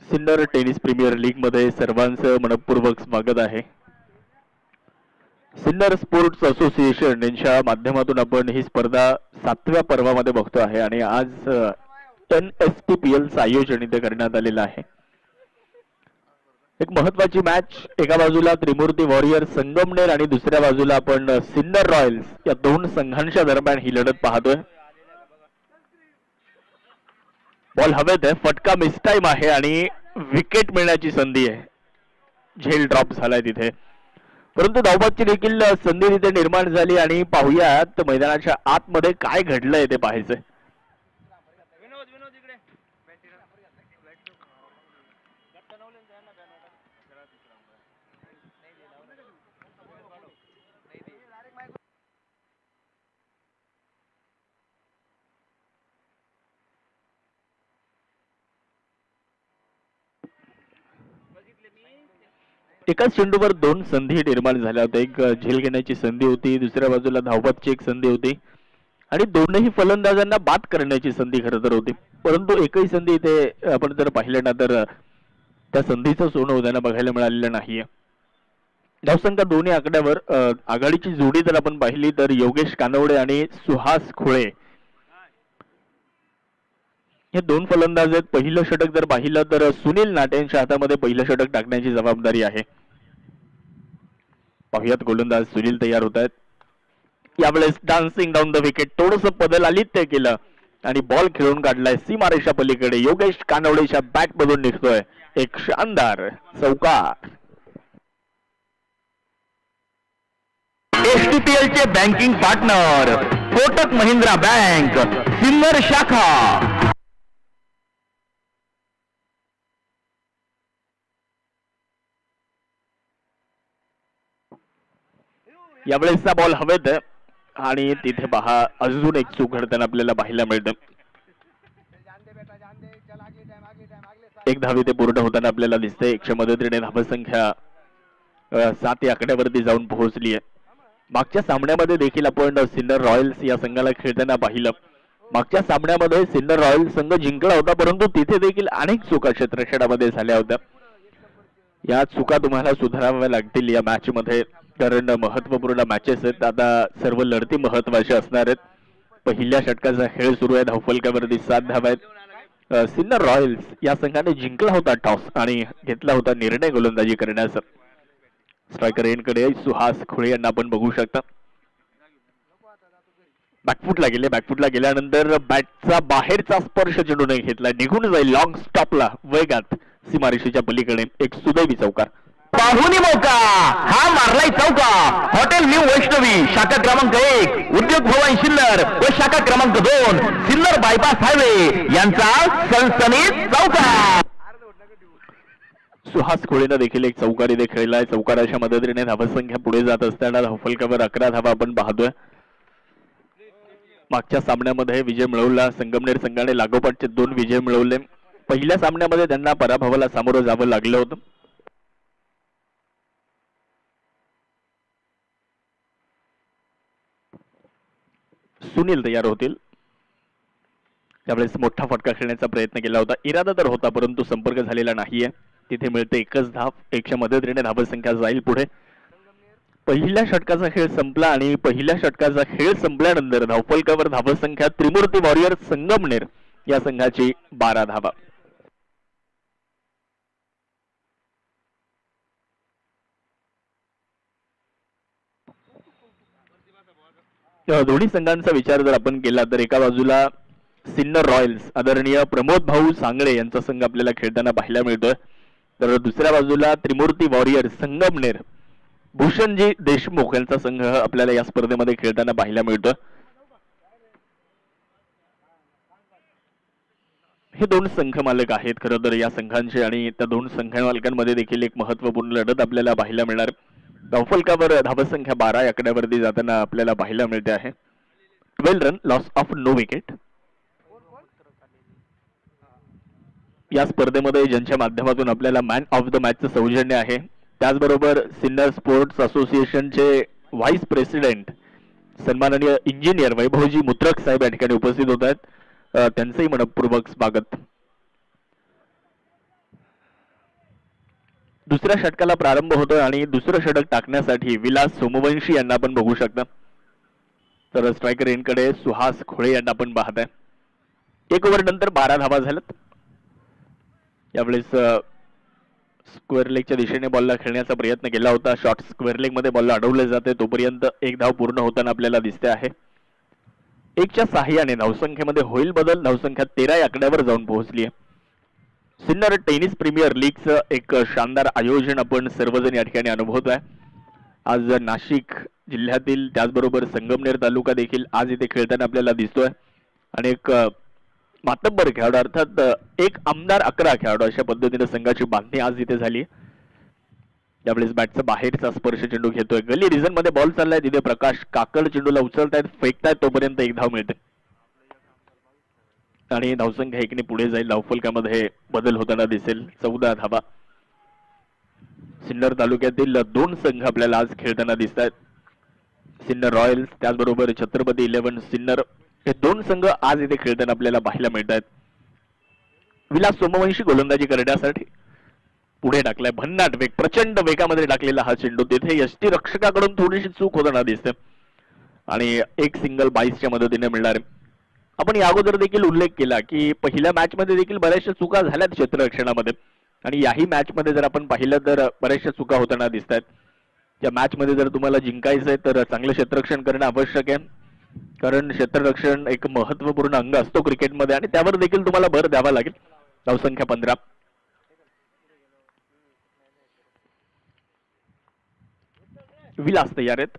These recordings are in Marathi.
सिन्नर टेनिस प्रीमियर लीग मध्ये सर्वांचं मनपूर्वक स्वागत आहे. सिन्नर स्पोर्ट्स असोसिएशन यांच्या माध्यमातून आपण ही स्पर्धा 7व्या पर्वामध्ये बघतो आहे आणि आज NSPPL चं आयोजन इथे करण्यात आलेलं आहे. एक महत्वाची मॅच, एका बाजूला त्रिमूर्ती वॉरियर्स संगमनेर आणि दुसऱ्या बाजूला आपण सिन्नर रॉयल्स या दोन संघांच्या दरम्यान ही लढत पाहतोय. बॉल हवेत आहे, फटका मिस टाइम आहे आणि विकेट मिळण्याची संधी आहे. झेल ड्रॉप झालाय तिथे, परंतु धावबादची देखील संधी तिथे निर्माण झाली आणि पाहूयात मैदानाच्या आतमध्ये काय घडलंय ते पाहायचंय. एकाच चेंडूवर दोन संधी निर्माण झाल्या होत्या. एक झेल घेण्याची संधी होती, दुसऱ्या बाजूला धावबादची एक संधी होती आणि दोनही फलंदाजांना बाद करण्याची संधी खरं तर होती. परंतु एकही संधी इथे आपण जर पाहिलं ना तर त्या संधीचं सोनं उद्यानं बघायला मिळालेलं नाहीये. धावसंख्या दोन्ही आकड्यावर आघाडीची जोडी जर आपण पाहिली तर योगेश कानवडे आणि सुहास खुळे हे दोन फलंदाज आहेत. पहिलं षटक जर पाहिलं तर सुनील नाटे यांच्या हातामध्ये पहिलं षटक टाकण्याची जबाबदारी आहे. पाहुयात गोलंदाज सुनील तयार होत आहेत. यावेळेस डान्सिंग डाऊन द विकेट, थोडस बदल आलित्य केलं आणि बॉल खेळून काढलाय सीमारेषा पलीकडे. योगेश कानवडेच्या बॅट मधून निघतोय एक शानदार चौकार. STPL चे banking partner Kotak Mahindra bank Sinnar शाखा. यावेळेसचा बॉल हवेत आणि तिथे पहा अजून एक चूक घडताना आपल्याला पाहायला मिळतं. एक धाव इथे पूर्ण होताना आपल्याला दिसते. 100 मदतीने धावसंख्या 7 या आकड्यावरती जाऊन पोहोचली आहे. मागच्या सामन्यामध्ये देखील आपण सिन्नर रॉयल्स या संघाला खेळताना पाहिलं. मागच्या सामन्यामध्ये सिन्नर रॉयल्स संघ जिंकला होता, परंतु तिथे देखील अनेक चुका क्षेत्ररक्षणामध्ये झाल्या होत्या. या चुका तुम्हाला सुधाराव्या लागतील या मॅच मध्ये, कारण महत्वपूर्ण मॅचेस आहेत. आता सर्व लढती महत्वाच्या असणार आहेत. पहिल्या षटकाचा खेळ सुरू आहे. धावफलकावरती 7 धावा आहेत. सिन्नर रॉयल्स या संघाने जिंकला होता टॉस आणि घेतला होता निर्णय गोलंदाजी करण्याचा. स्ट्रायकर एंडकडे सुहास खुळे यांना आपण बघू शकता. बॅकफुटला गेले. बॅकफुटला गेल्यानंतर बॅटचा बाहेरचा स्पर्श चेंडूने घेतला, निघून जाईल लॉंग स्टॉपला वेगात सीमारेषेच्या पलीकडे. एक सुदैवी चौकार. पाहुणी मौका हा मारलाय चौका. हॉटेल न्यू वैष्णवी शाखा क्रमांक 1 उद्योग भवन सिन्नर व शाखा क्रमांक 2 सिन्नर बायपास हायवे यांचा सनसनीत चौकार. सुहास खुळेनं देखील एक चौकार इथे खेळलाय. चौकाराच्या मदतीने धावसंख्या पुढे जात असताना धावफलकावर 11 धावा आपण पाहतोय. मागच्या सामन्यामध्ये विजय मिळवला संगमनेर संघाने, लागोपाठचे 2 विजय मिळवले. पहिल्या सामन्यामध्ये त्यांना पराभवाला सामोरं जावं लागलं होतं. सुनील तयार होतील. त्यावेळेस मोठा फटका खेळण्याचा प्रयत्न केला होता, इरादा तर होता परंतु संपर्क झालेला नाहीये. तिथे मिळते एकच धाव. 100 मदतीने धावसंख्या जाईल पुढे. पहिल्या षटकाचा खेळ संपला आणि पहिल्या षटकाचा खेळ संपल्यानंतर धावफलकावर धावसंख्या त्रिमूर्ती वॉरियर्स संगमनेर या संघाची 12 धावा. दोन्ही संघांचा विचार जर आपण केला तर एका बाजूला सिन्नर रॉयल्स आदरणीय प्रमोद भाऊ सांगळे यांचा संघ आपल्याला खेळताना पाहायला मिळतोय, तर दुसऱ्या बाजूला त्रिमूर्ती वॉरियर्स संगमनेर भूषणजी देशमुख यांचा संघ आपल्याला या स्पर्धेमध्ये खेळताना पाहायला मिळतोय. हे 2 संघ मालक आहेत खरं तर या संघांचे आणि त्या 2 संघ मालकांमध्ये देखील एक महत्वपूर्ण लढत आपल्याला पाहायला मिळणार. धावफलकावर धावसंख्या 12 या आकड्यावरती जाताना आपल्याला पाहायला मिळते आहे. 12 run, loss of no wicket. या स्पर्धेमध्ये ज्यांच्या माध्यमातून आपल्याला मॅन ऑफ द मॅचचं सौजन्य आहे, त्याचबरोबर सिन्नर स्पोर्ट्स असोसिएशनचे व्हाईस प्रेसिडेंट सन्माननीय इंजिनियर वैभवजी मुत्रक साहेब या ठिकाणी उपस्थित होत आहेत. त्यांचंही मनपूर्वक स्वागत. दुसऱ्या षटकाला प्रारंभ होतोय आणि दुसरं षटक टाकण्यासाठी विलास सोमवंशी यांना आपण बघू शकता. तर स्ट्रायकर एंडकडे सुहास खोळे यांना आपण पाहताय. 1 ओव्हर नंतर 12 धावा झाल्यात. यावेळेस स्क्वेअर लेगच्या दिशेने बॉलला खेळण्याचा प्रयत्न केला होता. शॉर्ट स्क्वेअर लेग मध्ये बॉलला अडवले जाते तोपर्यंत 1 धाव पूर्ण होताना आपल्याला दिसते आहे. 1च्या साहाय्याने धावसंख्येमध्ये होईल बदल. धावसंख्या 13 या आकड्यावर जाऊन पोहोचली आहे. सिन्नर टेनिस प्रीमियर लीगचं एक शानदार आयोजन आपण सर्वजण या ठिकाणी अनुभवतोय. आज नाशिक जिल्ह्यातील त्याचबरोबर संगमनेर तालुका देखील आज इथे खेळताना आपल्याला दिसतोय. आणि एक मातब्बर खेळाडू अर्थात एक आमदार 11 खेळाडू अशा पद्धतीने संघाची बांधणी आज इथे झाली. त्यावेळेस बॅटचा बाहेरचा स्पर्श चेंडू घेतोय. गली रिझन मध्ये बॉल चाललाय तिथे प्रकाश काकड चेंडूला उचलतायत फेकतायत तोपर्यंत 1 धाव मिळते आणि धावसंख्या 1ने पुढे जाईल. धावफलकामध्ये बदल होताना दिसेल. 14 धावा. सिन्नर तालुक्यातील 2 संघ आपल्याला आज खेळताना दिसत आहेत. सिन्नर रॉयल्स त्याचबरोबर छत्रपती 11 सिन्नर हे 2 संघ आज इथे खेळताना आपल्याला पाहायला मिळत आहेत. विलास सोमवंशी गोलंदाजी करण्यासाठी पुढे टाकलाय. भन्नाट वेग प्रचंड वेगामध्ये टाकलेला हा चेंडू तिथे यष्टीरक्षकाकडून थोडीशी चूक होताना दिसते आणि एक सिंगल 22च्या मदतीने मिळणार आहे. आपण या अगोदर देखील उल्लेख केला की पहिल्या मॅच मध्ये देखील बऱ्याचशा चुका झाल्यात क्षेत्ररक्षणामध्ये आणि याही मॅच मध्ये जर आपण पाहिलं तर बऱ्याचशा चुका होताना दिसत आहेत. त्या मॅच मध्ये जर तुम्हाला जिंकायचं आहे तर चांगलं क्षेत्ररक्षण करणं आवश्यक आहे, कारण क्षेत्ररक्षण एक महत्वपूर्ण अंग असतो क्रिकेटमध्ये आणि त्यावर देखील तुम्हाला भर द्यावा लागेल. धावसंख्या 15. विलास तयार आहेत.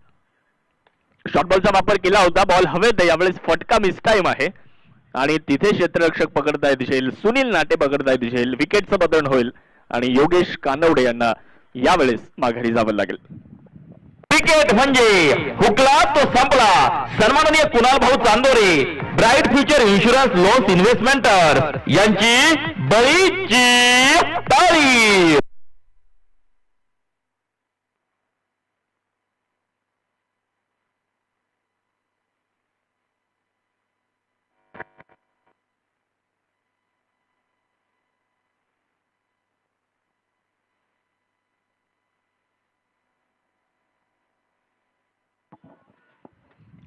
शॉर्ट बॉलचा वापर केला होता. बॉल हवेत. यावेळेस फटका मिस टाइम आहे आणि तिथे क्षेत्ररक्षक पकडता येत येईल. सुनील नाटे पकडता येत येईल. विकेटचं पतन होईल आणि योगेश कानवडे यांना यावेळेस माघारी जावं लागेल. क्रिकेट म्हणजे हुकला तो संपला. सन्माननीय कुणाल भाऊ Chandore bright future insurance loans इन्व्हेस्टमेंटर यांची बळीची तारीख.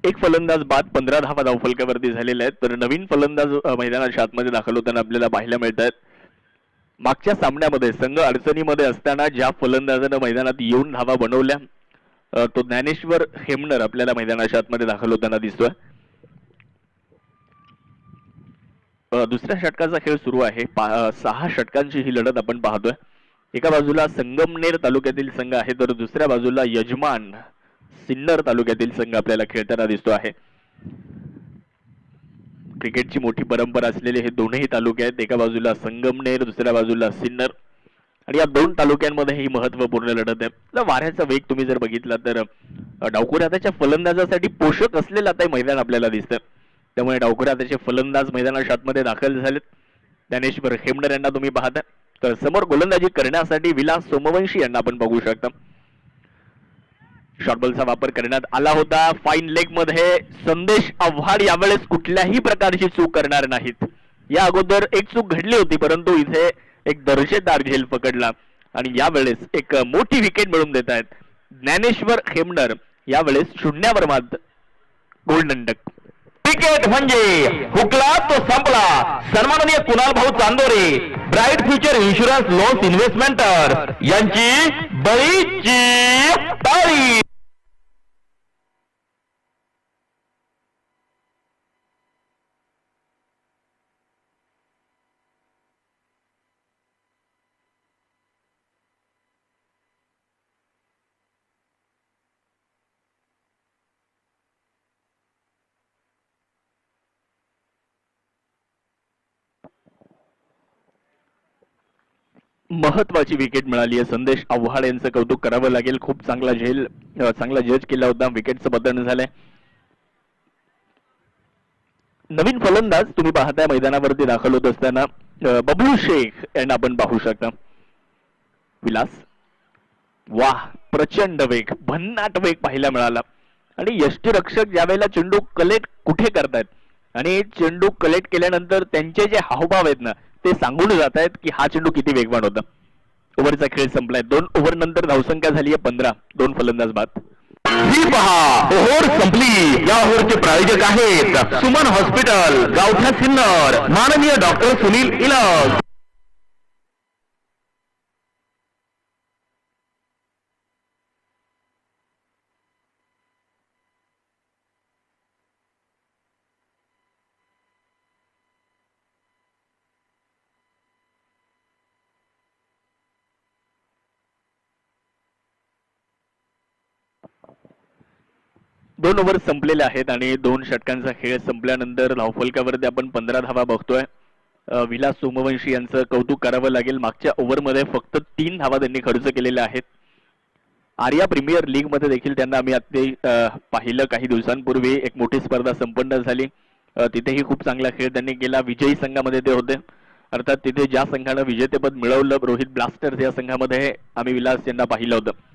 एक फलंदाज बाद. 15 धावा धावफलकावरती झालेल्या आहेत. तर नवीन फलंदाज मैदानाच्या आतमध्ये दाखल होताना आपल्याला पाहायला मिळत आहेत. मागच्या सामन्यामध्ये संघ अडचणीमध्ये असताना ज्या फलंदाजानं मैदानात येऊन धावा बनवल्या तो ज्ञानेश्वर हेमनर आपल्याला मैदानाच्या आतमध्ये दाखल होताना दिसतोय. दुसऱ्या षटकाचा खेळ सुरू आहे. 6 षटकांची ही लढत आपण पाहतोय. एका बाजूला संगमनेर तालुक्यातील संघ आहे तर दुसऱ्या बाजूला यजमान सिन्नर तालुक्यातील संघ आपल्याला खेळताना दिसतो आहे. क्रिकेटची मोठी परंपरा असलेले हे दोनही तालुके आहेत. एका बाजूला संगमनेर दुसऱ्या बाजूला सिन्नर आणि या 2 तालुक्यांमध्ये ही महत्वपूर्ण लढत आहे. वाऱ्याचा वेग तुम्ही जर बघितला तर डावखुरात्याच्या फलंदाजासाठी पोषक असलेलं आता मैदान आपल्याला दिसतं. त्यामुळे डावखुरात्याचे फलंदाज मैदानाच्या आतमध्ये दाखल झालेत. ज्ञानेश्वर हेमनर यांना तुम्ही पाहता तर समोर गोलंदाजी करण्यासाठी विलास सोमवंशी यांना आपण बघू शकता. शॉर्ट बॉलचा वापर करण्यात आला होता. फाईन लेग मध्ये संदेश आव्हाड यावेळेस कुठल्याही प्रकारची चूक करणार नाहीत. या अगोदर एक चूक घडली होती परंतु इथे एक दर्जेदार झेल पकडला आणि यावेळेस एक मोठी विकेट मिळवून देत आहेत. ज्ञानेश्वर हेमनर यावेळेस 0वर मात. Golden duck. क्रिकेट म्हणजे हुकला तो संपला. सन्माननीय कुणाल भाऊ Chandore bright future insurance loans इन्व्हेस्टमेंटर यांची बळीची तारीख. महत्वाची विकेट मिळाली आहे. संदेश आव्हाड यांचं कौतुक करावं लागेल. खूप चांगला चांगला जज केला होता. विकेटचं बदल झालंय. नवीन फलंदाज तुम्ही पाहताय मैदानावरती दाखल होत असताना बबलू शेख यांना आपण पाहू शकता. विलास. वाह प्रचंड वेग भन्नाट वेग पाहायला मिळाला आणि यष्टीरक्षक ज्यावेळेला चेंडू कलेक्ट कुठे करतायत आणि चेंडू कलेक्ट केल्यानंतर त्यांचे जे हावभाव आहेत ना ते सांगून जात आहेत की हा चेंडू किती वेगवान होता. ओव्हरचा खेळ संपलाय. 2 ओव्हर नंतर धावसंख्या झाली आहे 15. 2 फलंदाज बाद. ही पहा ओव्हर संपली. या ओव्हरचे प्रायोजक आहेत सुमन हॉस्पिटल, गावठा सिन्नर, माननीय डॉक्टर सुनील इलस. दोन ओव्हर संपलेले आहेत आणि 2 षटकांचा खेळ संपल्यानंतर धावफलकावरती आपण 15 धावा बघतोय. विलास सोमवंशी यांचं कौतुक करावं लागेल. मागच्या ओव्हरमध्ये फक्त 3 धावा त्यांनी खर्च केलेल्या आहेत. आर्या प्रीमियर लीग मध्ये देखील त्यांना आम्ही आता पाहिलं काही दिवसांपूर्वी. एक मोठी स्पर्धा संपन्न झाली, तिथेही खूप चांगला खेळ त्यांनी केला. विजयी संघामध्ये ते होते. अर्थात तिथे ज्या संघानं विजेतेपद मिळवलं, रोहित ब्लास्टर्स या संघामध्ये आम्ही विलास यांना पाहिलं होतं.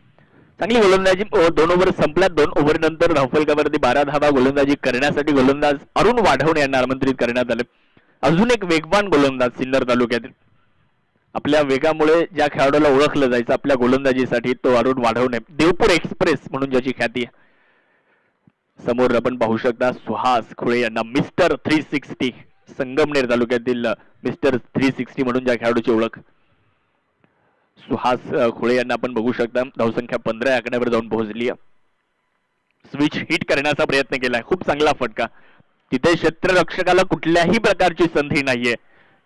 चांगली गोलंदाजी. 2 ओव्हर संपल्यात. 2 ओव्हर नंतर धावफलकावरती 12 धावा गोलंदाजी करण्यासाठी गोलंदाज अरुण वाढवणे यांना आमंत्रित करण्यात आले. अजून एक वेगवान गोलंदाज सिन्नर तालुक्यातील. आपल्या वेगामुळे ज्या खेळाडूला ओळखलं जायचं आपल्या गोलंदाजीसाठी तो अरुण वाढवणे. देवपूर एक्सप्रेस म्हणून ज्याची ख्याती आहे. समोर आपण पाहू शकता सुहास खुळे यांना मिस्टर 360, संगमनेर तालुक्यातील मिस्टर 360 म्हणून ज्या खेळाडूची ओळख. सुहास खुळे यांना आपण बघू शकता. धावसंख्या 15 आकड्यावर जाऊन पोहोचली. स्विच हिट करण्याचा प्रयत्न केलाय. खूप चांगला फटका. तिथे क्षेत्ररक्षकाला कुठल्याही प्रकारची संधी नाहीये.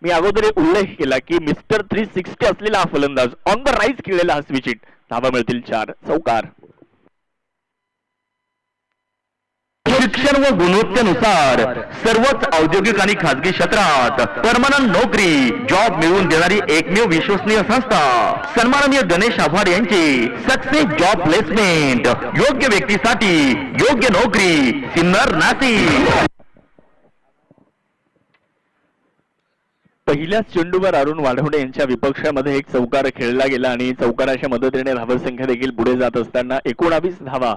मी अगोदर उल्लेख केला की मिस्टर 360 असलेला हा फलंदाज ऑन द राईज खेळलेला हा स्विच हिट. धावा मिळतील 4. चौकार. शिक्षण व गुणवत्तेनुसार सर्वच औद्योगिक आणि खाजगी क्षेत्रात परमनंट नोकरी जॉब मिळवून देणारी एकमेव विश्वसनीय संस्था सन्माननीय गणेश आव्हाड यांची सक्सेस जॉब प्लेसमेंट. योग्य व्यक्तीसाठी योग्य नोकरी. सिन्नर नाशिक. पहिल्याच चेंडूवर अरुण वाढवणे यांच्या विपक्षामध्ये एक चौकार खेळला गेला आणि चौकाराच्या मदतीने धावसंख्या देखील पुढे जात असताना 19 धावा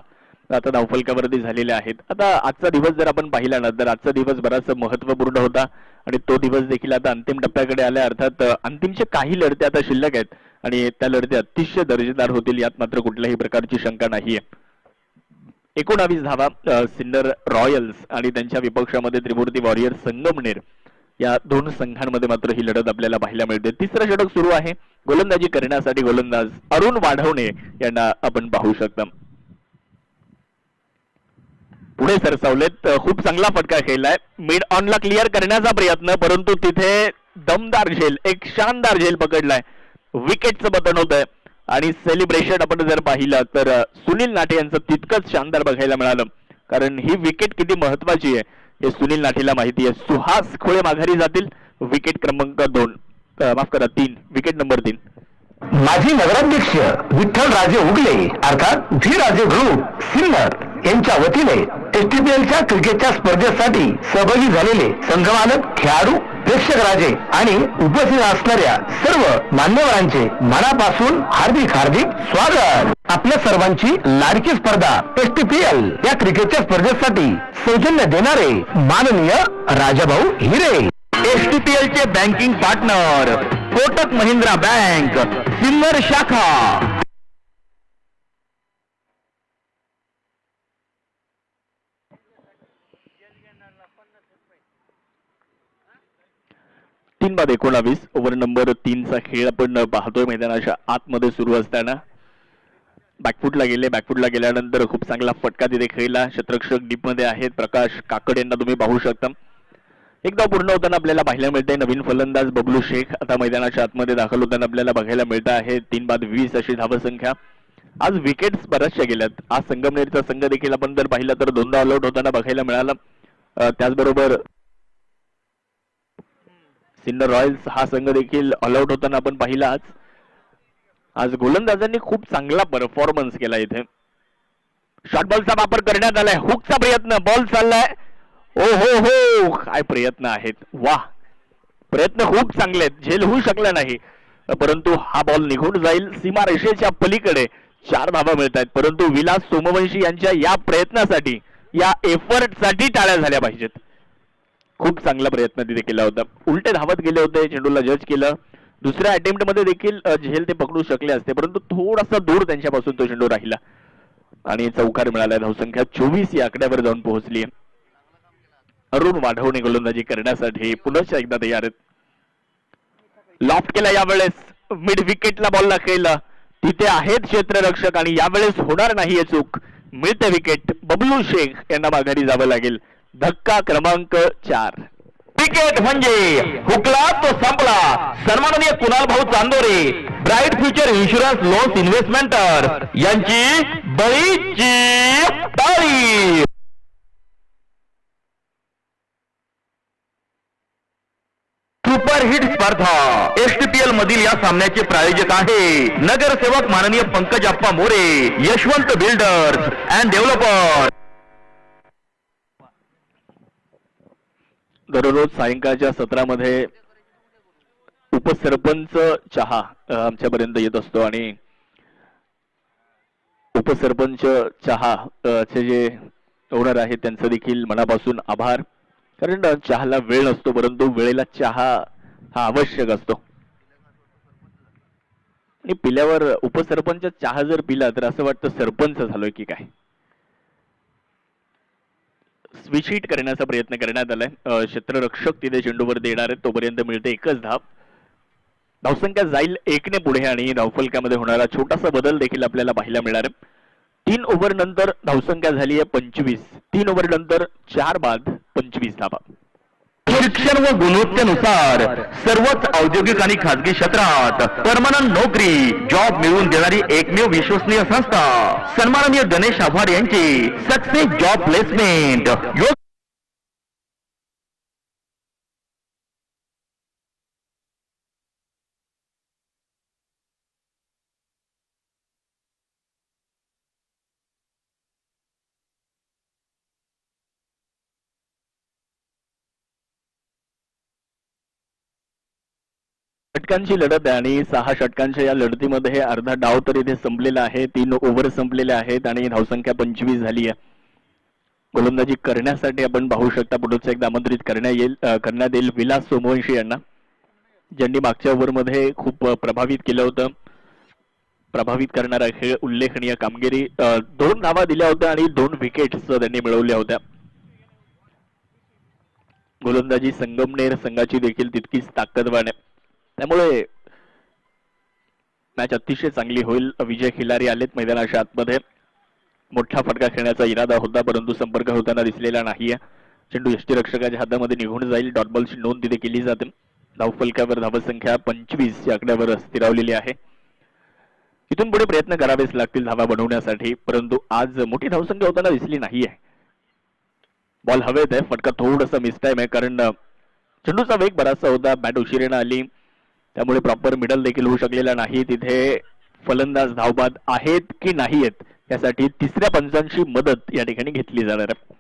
आता धावफलकावरती झालेल्या आहेत. आता आजचा दिवस जर आपण पाहिला ना तर आजचा दिवस बराच महत्वपूर्ण होता आणि तो दिवस देखील आता अंतिम टप्प्याकडे आला. अर्थात अंतिमचे काही लढते आता शिल्लक आहेत आणि त्या लढते अतिशय दर्जेदार होतील यात मात्र कुठल्याही प्रकारची शंका नाहीये. 19 धावा सिन्नर रॉयल्स आणि त्यांच्या विपक्षामध्ये त्रिमूर्ती वॉरियर्स संगमनेर या 2 संघांमध्ये मात्र ही लढत आपल्याला पाहायला मिळते. तिसरं षटक सुरू आहे. गोलंदाजी करण्यासाठी गोलंदाज अरुण वाढवणे यांना आपण पाहू शकता. पुढे सरसावलेत. खूप चांगला फटका खेळलाय. मिड ऑनला क्लिअर करण्याचा प्रयत्न, परंतु तिथे दमदार झेल, एक शानदार झेल पकडलाय. विकेटचं पतन होत आहे आणि सेलिब्रेशन आपण जर पाहिलं तर सुनील नाटे यांचं तितकंच शानदार बघायला मिळालं. कारण ही विकेट किती महत्वाची आहे हे सुनील नाटेला माहिती आहे. सुहास खुळे माघारी जातील. विकेट क्रमांक 2, माफ करा 3, विकेट नंबर 3. माजी नगराध्यक्ष विठ्ठल राजे उगले अर्थात व्ही राजे ग्रुप सिन्नर यांच्या वतीने एसटीपीएलच्या क्रिकेटच्या स्पर्धेसाठी सहभागी झालेले संघमालक, खेळाडू, प्रेक्षक राजे आणि उपस्थित असणाऱ्या सर्व मान्यवरांचे मनापासून हार्दिक हार्दिक स्वागत. आपल्या सर्वांची लाडकी स्पर्धा एसटीपीएल या क्रिकेटच्या स्पर्धेसाठी सौजन्य देणारे माननीय राजाभाऊ हिरे. एसटीपीएलचे banking partner Kotak Mahindra bank Sinnar शाखा. तीन बाद 19 ओव्हर नंबर 3 चा खेळ आपण पाहतोय. मैदानाच्या आतमध्ये सुरू असताना बॅकफुटला गेले. बॅकफुटला गेल्यानंतर खूप चांगला फटका तिथे खेळला. क्षेत्ररक्षक डीप मध्ये आहेत. प्रकाश काकड यांना तुम्ही पाहू शकता. एकदा पूर्ण होताना आपल्याला पाहायला मिळते. नवीन फलंदाज बबलू शेख आता मैदानाच्या आतमध्ये दाखल होताना आपल्याला बघायला मिळत आहे. 3 बाद 20 अशी धावसंख्या. आज विकेट्स बऱ्याचशा गेल्यात. आज संगमनेरचा संघ देखील आपण जर पाहिला तर 2दा ऑल आउट होताना बघायला मिळाला. त्याचबरोबर सिन्नर रॉयल्स हा संघ देखील ऑल आउट होताना आपण पाहिला. आज गोलंदाजांनी खूप चांगला परफॉर्मन्स केला. इथे शॉर्ट बॉलचा वापर करण्यात आलाय. हुकचा प्रयत्न, बॉल चाललाय. ओ हो हो, काय प्रयत्न आहेत. वाह, प्रयत्न खूप चांगले आहेत. झेल होऊ शकला नाही, परंतु हा बॉल निघून जाईल सीमारेषेच्या पलीकडे. 4 धावा मिळत आहेत. परंतु विलास सोमवंशी यांच्या या प्रयत्नासाठी, या एफर्टसाठी टाळ्या झाल्या पाहिजेत. खूप चांगला प्रयत्न तिथे केला होता. उलटे धावत गेले होते. चेंडूला जज केलं. दुसऱ्या अटेम्प्ट मध्ये देखील झेल ते पकडू शकले असते, परंतु थोडासा दूर त्यांच्यापासून तो चेंडू राहिला आणि चौकार मिळाला. धावसंख्या 24 या आकड्यावर जाऊन पोहोचली. अरुण वाढवणे गोलंदाजी करण्यासाठी पुन्हा एकदा तयार आहेत. लॉफ्ट केला यावेळेस, मिड विकेटला बॉल लागेल, तिथे आहेत क्षेत्ररक्षक आणि यावेळेस होणार नाही चूक, मिळते विकेट. बबलू शेख यांना माघारी जावं लागेल. धक्का क्रमांक 4. क्रिकेट म्हणजे हुकला तो संपला. सन्माननीय कुणाल भाऊ Chandore, bright future insurance loans इन्व्हेस्टमेंटर यांची बळीची टाळी. सुपरहिट स्पर्धा एसटीपीएल मधील या सामन्याचे प्रायोजक आहे नगरसेवक माननीय Pankaj Appa More, Yashwant builders and developer. दररोज सायंकाळच्या सत्रामध्ये उपसरपंच चहा आमच्यापर्यंत येत असतो आणि उपसरपंच चहा चे जे ओनर आहेत त्यांचं देखील मनापासून आभार. कारण चहाला वेळ नसतो, परंतु वेळेला चहा हा आवश्यक असतो. आणि पिल्यावर उपसरपंच चहा जर पिला तर असं वाटतं सरपंच झालोय की काय. स्विच हिट करण्याचा प्रयत्न करण्यात आलाय. क्षेत्ररक्षक तिथे चेंडूवर देणार आहेत, तोपर्यंत मिळते एकच धाव. धावसंख्या जाईल 1 ने पुढे आणि धावफलकामध्ये होणारा छोटासा बदल देखील आपल्याला पाहायला मिळणार आहे. 3 ओव्हर नंतर धावसंख्या झाली आहे 25. 3 ओव्हर नंतर 4 बाद 25 धावा. शिक्षण व गुणवत्तेनुसार सर्वच औद्योगिक आणि खाजगी क्षेत्रात परमनंट नोकरी जॉब मिळवून देणारी एकमेव विश्वसनीय संस्था सन्माननीय गणेश आव्हाड यांची सक्सेस जॉब प्लेसमेंट. षटकांची लढत आहे आणि 6 षटकांच्या या लढतीमध्ये अर्धा डाव तर इथे संपलेला आहे. 3 ओव्हर संपलेले आहेत आणि धावसंख्या 25 झाली आहे. गोलंदाजी करण्यासाठी आपण पाहू शकता पुढचं एकदा आमंत्रित करण्यात येईल विलास सोमवंशी यांना, ज्यांनी मागच्या ओव्हरमध्ये खूप प्रभावित केलं होतं. प्रभावित करणारा खेळ, उल्लेखनीय कामगिरी, 2 धावा दिल्या होत्या आणि 2 विकेट्स त्यांनी मिळवल्या होत्या. गोलंदाजी संगमनेर संघाची देखील तितकीच ताकदवान आहे, त्यामुळे मॅच अतिशय चांगली होईल. विजय खिलारी आलेत मैदानाच्या आतमध्ये. मोठा फटका खेळण्याचा इरादा होता, परंतु संपर्क होताना दिसलेला नाहीये. चेंडू यष्टीरक्षकाच्या हातामध्ये निघून जाईल. डॉट बॉलची नोंद तिथे केली जाते. धावफलकावर धावसंख्या 25 या आकड्यावर स्थिरावलेली आहे. इथून पुढे प्रयत्न करावेच लागतील धावा बनवण्यासाठी, परंतु आज मोठी धावसंख्या होताना दिसली नाहीये. बॉल हवेत आहे, फटका थोडासा मिसटाईम आहे, कारण चेंडूचा वेग बराचसा होता. बॅट उशिरेनं आली, त्यामुळे प्रॉपर मिडल देखील होऊ शकलेला नाही. तिथे फलंदाज धावबाद आहेत की नाहीयेत यासाठी तिसऱ्या पंचांची मदत या ठिकाणी घेतली जाणार आहे.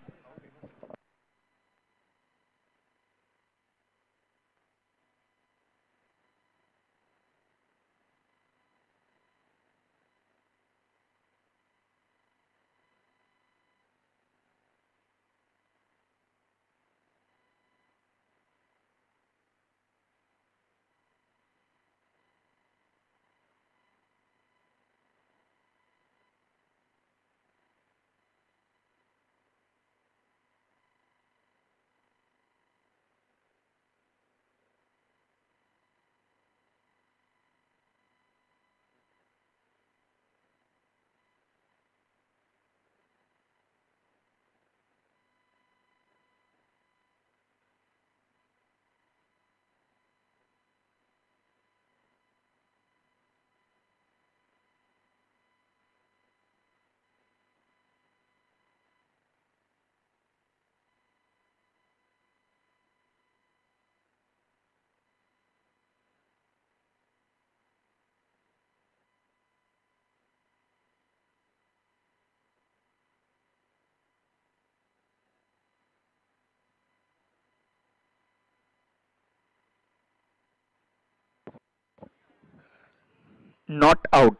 Not out.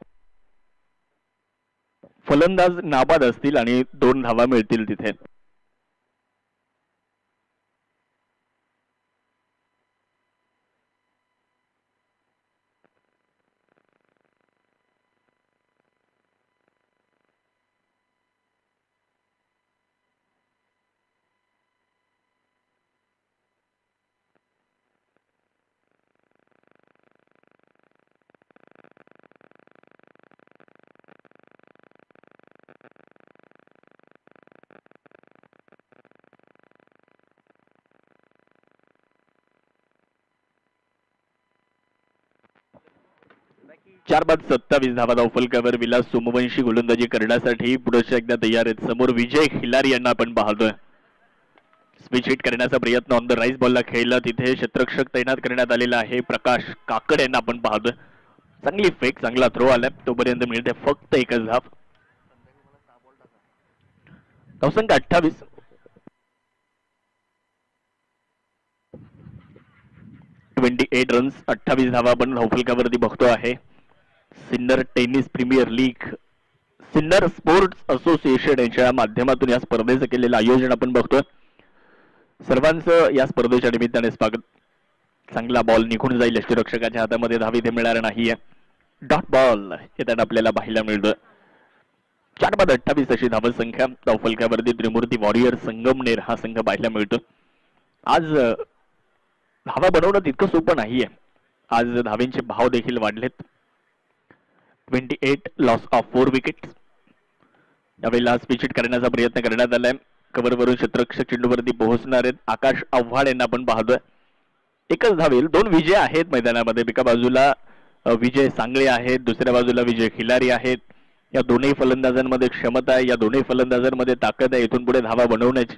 फलंदाज नाबाद असतील आणि 2 धावा मिळतील तिथे. 4 बाद 27 धावा धावफलकावर विलास सोमवंशी गोलंदाजी करण्यासाठी पुढे एकदा तयार आहेत. समोर विजय खिलारी यांना आपण पाहतोय. स्विच हिट करण्याचा प्रयत्न ऑन द राईस बॉलला खेळला, तिथे क्षेत्ररक्षक तैनात करण्यात आलेला आहे. प्रकाश काकड यांना आपण पाहतोय. चांगली फेक, चांगला थ्रो आलाय, तोपर्यंत मिळते फक्त एकच धाव. धावसंख्या 28. रन्स 28 धावा आपण धावफलकावरती बघतो आहे. Sinnar tennis premier league, Sinnar sports association यांच्या माध्यमातून या स्पर्धेचं केलेलं आयोजन आपण बघतोय. सर्वांचं या स्पर्धेच्या निमित्ताने स्वागत. चांगला बॉल निघून जाईल यष्टीरक्षकाच्या हातामध्ये, धाव इथे मिळणार नाहीये. डॉट बॉल येताना आपल्याला पाहायला मिळतोय. 4 बाद 28 अशी धावसंख्या धावफलकावरती त्रिमूर्ती वॉरियर संगमनेर हा संघ पाहायला मिळतो. आज धावा बनवणं तितकं सोपं नाहीये. आज धावेंचे भाव देखील वाढलेत. 28 लॉस ऑफ 4 विकेट्स. यावेळेला स्विच हिट करण्याचा प्रयत्न करण्यात आलाय. कव्हरवरून क्षेत्ररक्षक चेंडूवरती पोहोचणार आहेत. आकाश आव्हाड यांना आपण पाहतोय. एकच धावेल. 2 विजय आहेत मैदानामध्ये. एका बाजूला विजय सांगळे आहेत, दुसऱ्या बाजूला विजय खिलारी आहेत. या दोन्ही फलंदाजांमध्ये क्षमता आहे, या दोन्ही फलंदाजांमध्ये ताकद आहे इथून पुढे धावा बनवण्याची.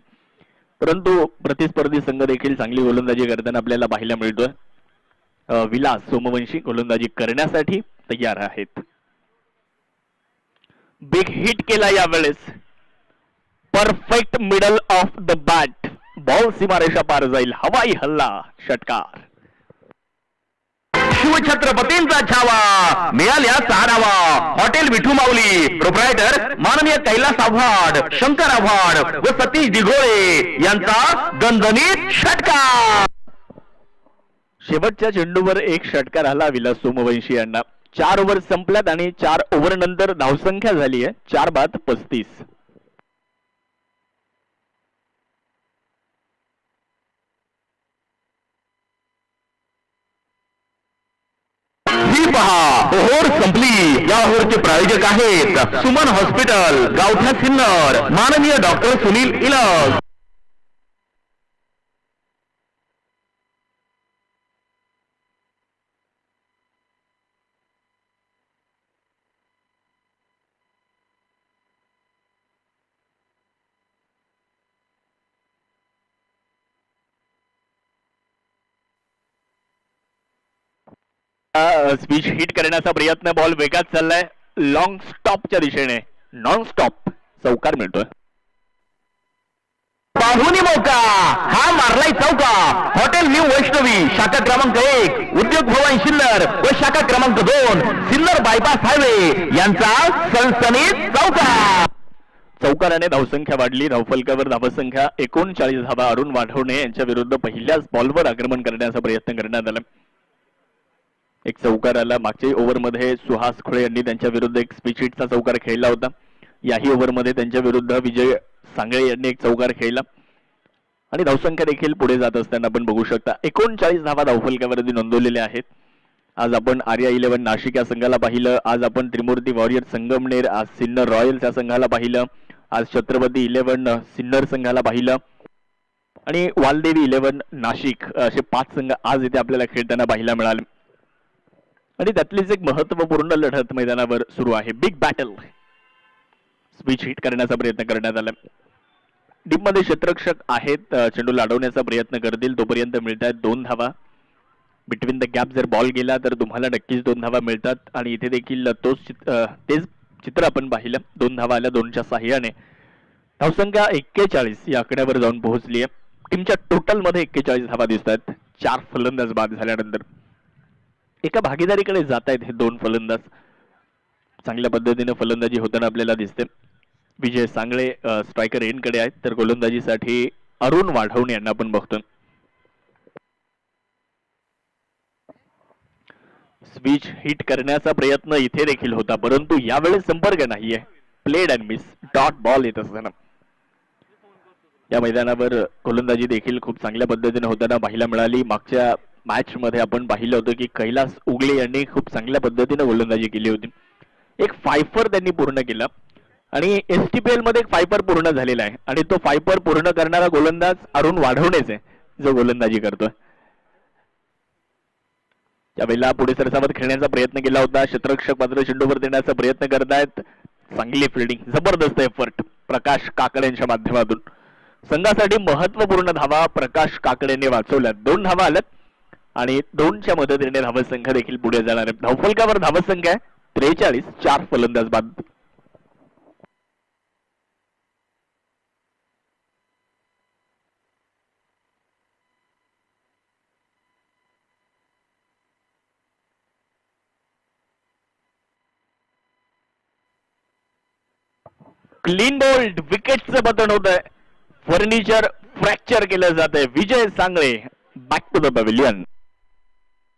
परंतु प्रतिस्पर्धी संघ देखील चांगली गोलंदाजी करताना आपल्याला पाहायला मिळतोय. विलास सोमवंशी गोलंदाजी करण्यासाठी तयार आहेत. बिग हिट केला यावेळेस. Perfect middle of the bat. Ball सीमारेषा पार जाईल. हवाई हल्ला, षटकार. शिवछत्रपतींचा छावा मिळाल्या 4 हॉटेल विठू माऊली प्रोप्रायटर माननीय कैलास आव्हाड, शंकर आव्हाड व सतीश दिघोळे यांचा दणदणीत षटकार. शेवटच्या चेंडूवर एक षटकार आला विलास सोमवंशी यांना. 4 ओव्हर संपल्यात आणि 4 ओव्हर नंतर धावसंख्या झाली आहे 4 बाद 35. ही पहा ओव्हर संपली. या ओव्हरचे प्रायोजक आहेत सुमन हॉस्पिटल, गावठा सिन्नर, माननीय doctor Sunil Ilus. Switch hit करण्याचा प्रयत्न, बॉल वेगात चाललाय लॉंग स्टॉपच्या दिशेने. नॉन स्टॉप चौकार मिळतोय. पाहुणी मौका हा मारलाय चौका. हॉटेल न्यू वैष्णवी शाखा क्रमांक 1, उद्योग भवन सिन्नर व शाखा क्रमांक 2 सिन्नर बायपास हायवे यांचा सनसनीत चौकार. चौकाराने धावसंख्या वाढली. धावफलकावर धावसंख्या 39 धावा. अरुण वाढवणे यांच्या विरुद्ध पहिल्याच बॉलवर आक्रमण करण्याचा प्रयत्न करण्यात आला. एक चौकार आला. मागच्या ओव्हरमध्ये सुहास खुळे यांनी त्यांच्या विरुद्ध एक स्विच हिटचा चौकार खेळला होता. याही ओव्हरमध्ये त्यांच्या विरुद्ध विजय सांगळे यांनी एक चौकार खेळला आणि धावसंख्या देखील पुढे जात असताना आपण बघू शकता 39 धावा धावफलकावरती नोंदवलेल्या आहेत. आज आपण आर्या 11 नाशिक या संघाला पाहिलं. आज आपण त्रिमूर्ती वॉरियर संगमनेर, आज सिन्नर रॉयल्स या संघाला पाहिलं. आज छत्रपती 11 सिन्नर संघाला पाहिलं आणि वालदेवी 11 नाशिक असे 5 संघ आज इथे आपल्याला खेळताना पाहायला मिळाले. आणि त्यातलीच एक महत्वपूर्ण लढत मैदानावर सुरू आहे. Big battle. स्विच हिट करण्याचा प्रयत्न करण्यात आला. डीप मध्ये क्षेत्ररक्षक आहेत, चेंडू लाडवण्याचा प्रयत्न करतील तोपर्यंत मिळतात 2 धावा. बिटवीन द गॅप जर बॉल गेला तर तुम्हाला नक्कीच 2 धावा मिळतात. आणि इथे देखील तेच चित्र आपण पाहिलं. 2 धावा आल्या 2च्या साह्याने. धावसंख्या 41 या आकड्यावर जाऊन पोहोचली आहे. टीमच्या टोटल मध्ये 41 धावा दिसत आहेत 4 फलंदाज बाद झाल्यानंतर. एका भागीदारीकडे जात आहेत हे 2 फलंदाज. चांगल्या पद्धतीने फलंदाजी होताना आपल्याला दिसते. विजय सांगळे स्ट्रायकर एंडकडे आहेत तर गोलंदाजीसाठी अरुण वाढवणे यांना आपण बघतो. स्विच हिट करण्याचा प्रयत्न इथे देखील होता परंतु यावेळेस संपर्क नाहीये. Played and miss. Dot ball येत असताना या मैदानावर गोलंदाजी देखील खूप चांगल्या पद्धतीने होताना पाहायला मिळाली. मागच्या मॅच मध्ये आपण पाहिलं होतं की कैलास उगले यांनी खूप चांगल्या पद्धतीने गोलंदाजी केली होती. एक 5 त्यांनी पूर्ण केला आणि एसटीपीएल मध्ये एक 5 पूर्ण झालेला आहे आणि तो 5 पूर्ण करणारा गोलंदाज अरुण वाढवणेच आहे जो गोलंदाजी करतोय. यावेळेला पुढे सरसावत खेळण्याचा प्रयत्न केला होता. क्षेत्ररक्षक मात्र चेंडूवर देण्याचा प्रयत्न करतायत. चांगली फिल्डिंग, जबरदस्त एफर्ट प्रकाश काकडे यांच्या माध्यमातून. संघासाठी महत्वपूर्ण धावा प्रकाश काकडेने वाचवल्यात. 2 धावा आल्यात आणि 2च्या मदतीने धावसंख्या देखील पुढे जाणार आहे. धावफलकावर धावसंख्या आहे 43. 4 फलंदाज बाद. क्लीन बोल्ड विकेटचं पतन होत आहे. फर्निचर फ्रॅक्चर केलं जात आहे. Vijay Sangle back to the pavilion.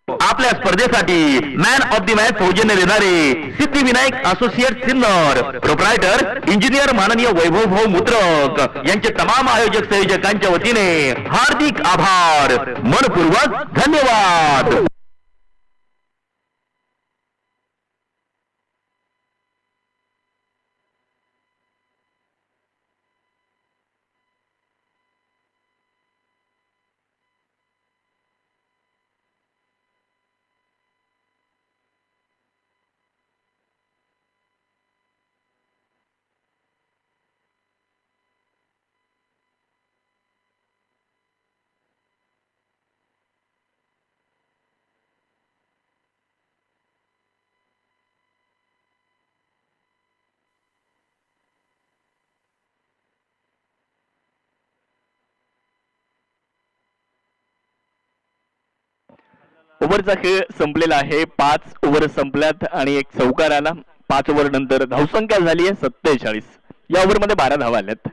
आपल्या स्पर्धेसाठी मॅन ऑफ द मॅच सौजन्य देणारे Siddhivinayak associate Sinnar proprietor engineer माननीय वैभव भाऊ मुद्रक यांचे तमाम आयोजक संयोजकांच्या वतीने हार्दिक आभार, मनपूर्वक धन्यवाद. ओव्हरचा खेळ संपलेला आहे. 5 ओव्हर संपल्यात आणि एक चौकार आला. 5 ओव्हर नंतर धावसंख्या झाली आहे 47. या ओव्हरमध्ये 12 धावा आल्यात.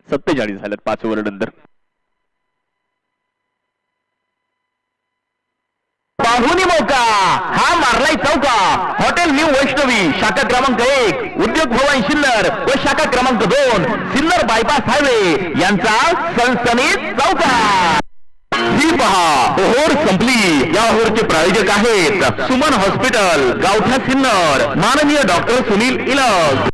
47 झाल्यात 5 ओव्हर नंतर. पाहुणी मौका हा मारलाय चौका. हॉटेल न्यू वैष्णवी शाखा क्रमांक 1 उद्योग भवन सिन्नर व शाखा क्रमांक 2 सिन्नर बायपास हायवे यांचा सनसनीत चौका. ही पहा ओव्हर संपली. या ओव्हरचे प्रायोजक आहेत सुमन हॉस्पिटल गावठा सिन्नर, माननीय डॉक्टर सुनील इलग.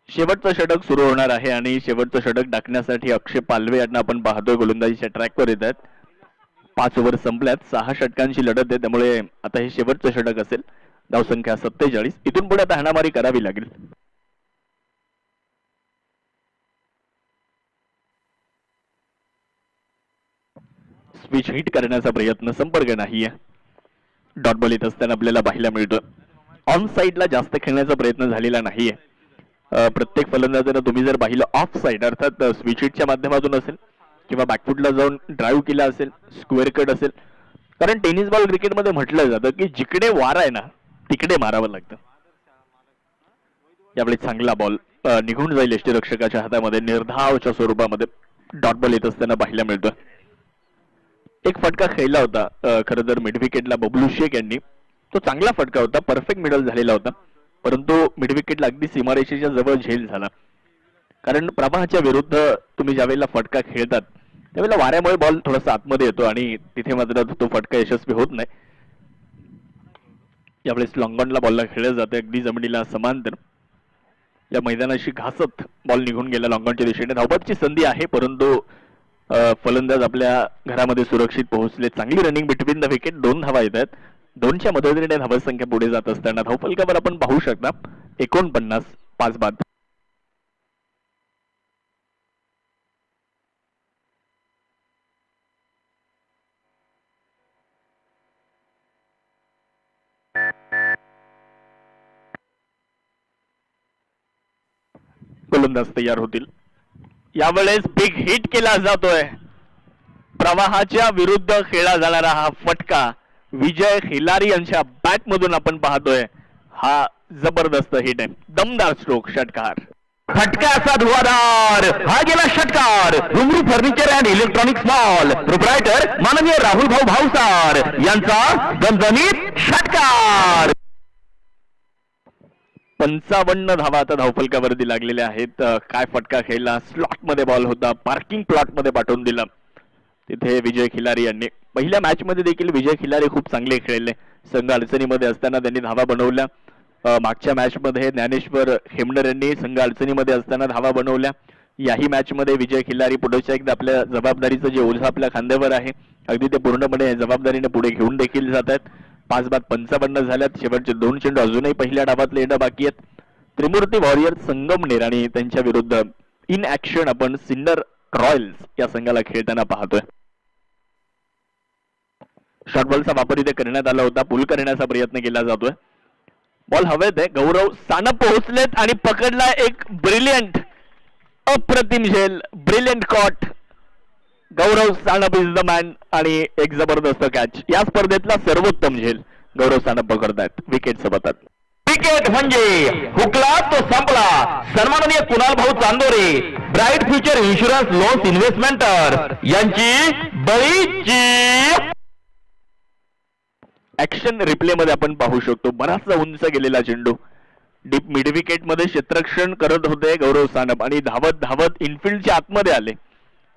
शेवटचं षटक सुरू होणार आहे आणि शेवटचं षटक टाकण्यासाठी अक्षय पालवे यांना आपण पाहतोय गोलंदाजीच्या ट्रॅकवर येत आहेत. 5 ओव्हर संपल्यात. 6 षटकांची लढत आहे, त्यामुळे आता हे शेवटचं षटक असेल. धावसंख्या 47. इथून पुढे आता हाणामारी करावी लागेल. स्विच हिट करण्याचा प्रयत्न, संपर्क नाहीये. डॉट बॉल येत असताना आपल्याला पाहायला मिळतं. ऑन साइडला जास्त खेळण्याचा प्रयत्न झालेला नाहीये. प्रत्येक फलंदाजानं तुम्ही जर पाहिलं ऑफ साइड अर्थात स्विच हिटच्या माध्यमातून असेल किंवा बॅकफुटला जाऊन ड्राईव्ह केला असेल, स्क्वेअर कट असेल. कारण टेनिस बॉल क्रिकेटमध्ये म्हटलं जातं की जिकडे वार आहे ना तिकडे मारावं लागतं. यावेळी चांगला बॉल निघून जाईल यष्टीरक्षकाच्या हातामध्ये. निर्धावच्या स्वरूपामध्ये डॉट बॉल येत असताना पाहायला मिळतोय. एक फटका खेळला होता खरं तर मिड विकेटला बबलू शेख यांनी. तो चांगला फटका होता, परफेक्ट मिडल झालेला होता, परंतु मिड विकेटला अगदी सीमारेषेच्या जवळ झेल झाला. कारण प्रवाहाच्या विरुद्ध तुम्ही ज्यावेळेला फटका खेळतात त्यावेळेला वाऱ्यामुळे बॉल थोडासा आतमध्ये येतो आणि तिथे मात्र तो फटका यशस्वी होत नाही. यावेळेस लॉंगॉनला बॉलला खेळलं जातं अगदी जमिनीला समांतर. या मैदानाशी घासत बॉल निघून गेला लॉंगॉनच्या दिशेने. धावपटची संधी आहे परंतु फलंदाज आपल्या घरामध्ये सुरक्षित पोहोचले. चांगली रनिंग बिटवीन द विकेट. 2 धावा येत आहेत. 2च्या मदतीने धावसंख्या पुढे जात असताना धावफलकावर आपण पाहू शकता 49. 5 बाद. गोलंदाज तयार होतील. यावेळेस बिग हिट केला जातोय. प्रवाहाच्या विरुद्ध खेळला जाणारा हा फटका विजय खिलारी यांच्या बॅट मधून आपण पाहतोय. हा जबरदस्त हिट आहे. दमदार स्ट्रोक. षटकार. फटका असा धुवाधार. हा गेला षटकार. घुंगरू furniture and electronics mall proprietor माननीय राहुल भाऊ भाऊसार यांचा दणदणीत षटकार. 55 धावा आता धावफलकावरती लागलेल्या आहेत. काय फटका खेळला, स्लॉट मध्ये बॉल होता, पार्किंग प्लॉट मध्ये पाठवून दिला तिथे विजय खिलारी यांनी. पहिल्या मॅच मध्ये देखील विजय खिलारी खूप चांगले खेळले. संघ अडचणीमध्ये असताना त्यांनी धावा बनवल्या. मागच्या मॅच मध्ये ज्ञानेश्वर हेमनर यांनी संघ अडचणीमध्ये असताना धावा बनवल्या. याही मॅच मध्ये विजय खिलारी पुढच्या एकदा आपल्या जबाबदारीचं जे ओझं आपल्या खांद्यावर आहे अगदी ते पूर्णपणे जबाबदारीने पुढे घेऊन देखील जात आहेत. 5-55 झाल्यात. शेवटचे 2 चेंडू अजूनही पहिल्या डावातले येणं बाकी आहेत. त्रिमूर्ती वॉरियर संगमनेर आणि त्यांच्या विरुद्ध इन ऍक्शन आपण सिन्नर रॉयल्स या संघाला खेळताना पाहतोय. शॉर्टबॉलचा वापर इथे करण्यात आला होता. पुल करण्याचा प्रयत्न केला जातोय. बॉल हवेत आहे. गौरव सानप पोहोचलेत आणि पकडला एक ब्रिलियंट अप्रतिम झेल, brilliant caught. Gaurav Sanap is the man आणि एक जबरदस्त कॅच. या स्पर्धेतला सर्वोत्तम झेल गौरव सानप पकडतायत विकेट सोबतात. क्रिकेट म्हणजे हुकला तो संपला. सन्माननीय कुणाल भाऊ Chandore, bright future insurance loans इन्व्हेस्टमेंटर यांची बळीची ऍक्शन रिप्ले मध्ये आपण पाहू शकतो. बराचसा उंच गेलेला चेंडू डीप मिड विकेट मध्ये क्षेत्ररक्षण करत होते गौरव सानप आणि धावत धावत इनफिल्डच्या आतमध्ये आले.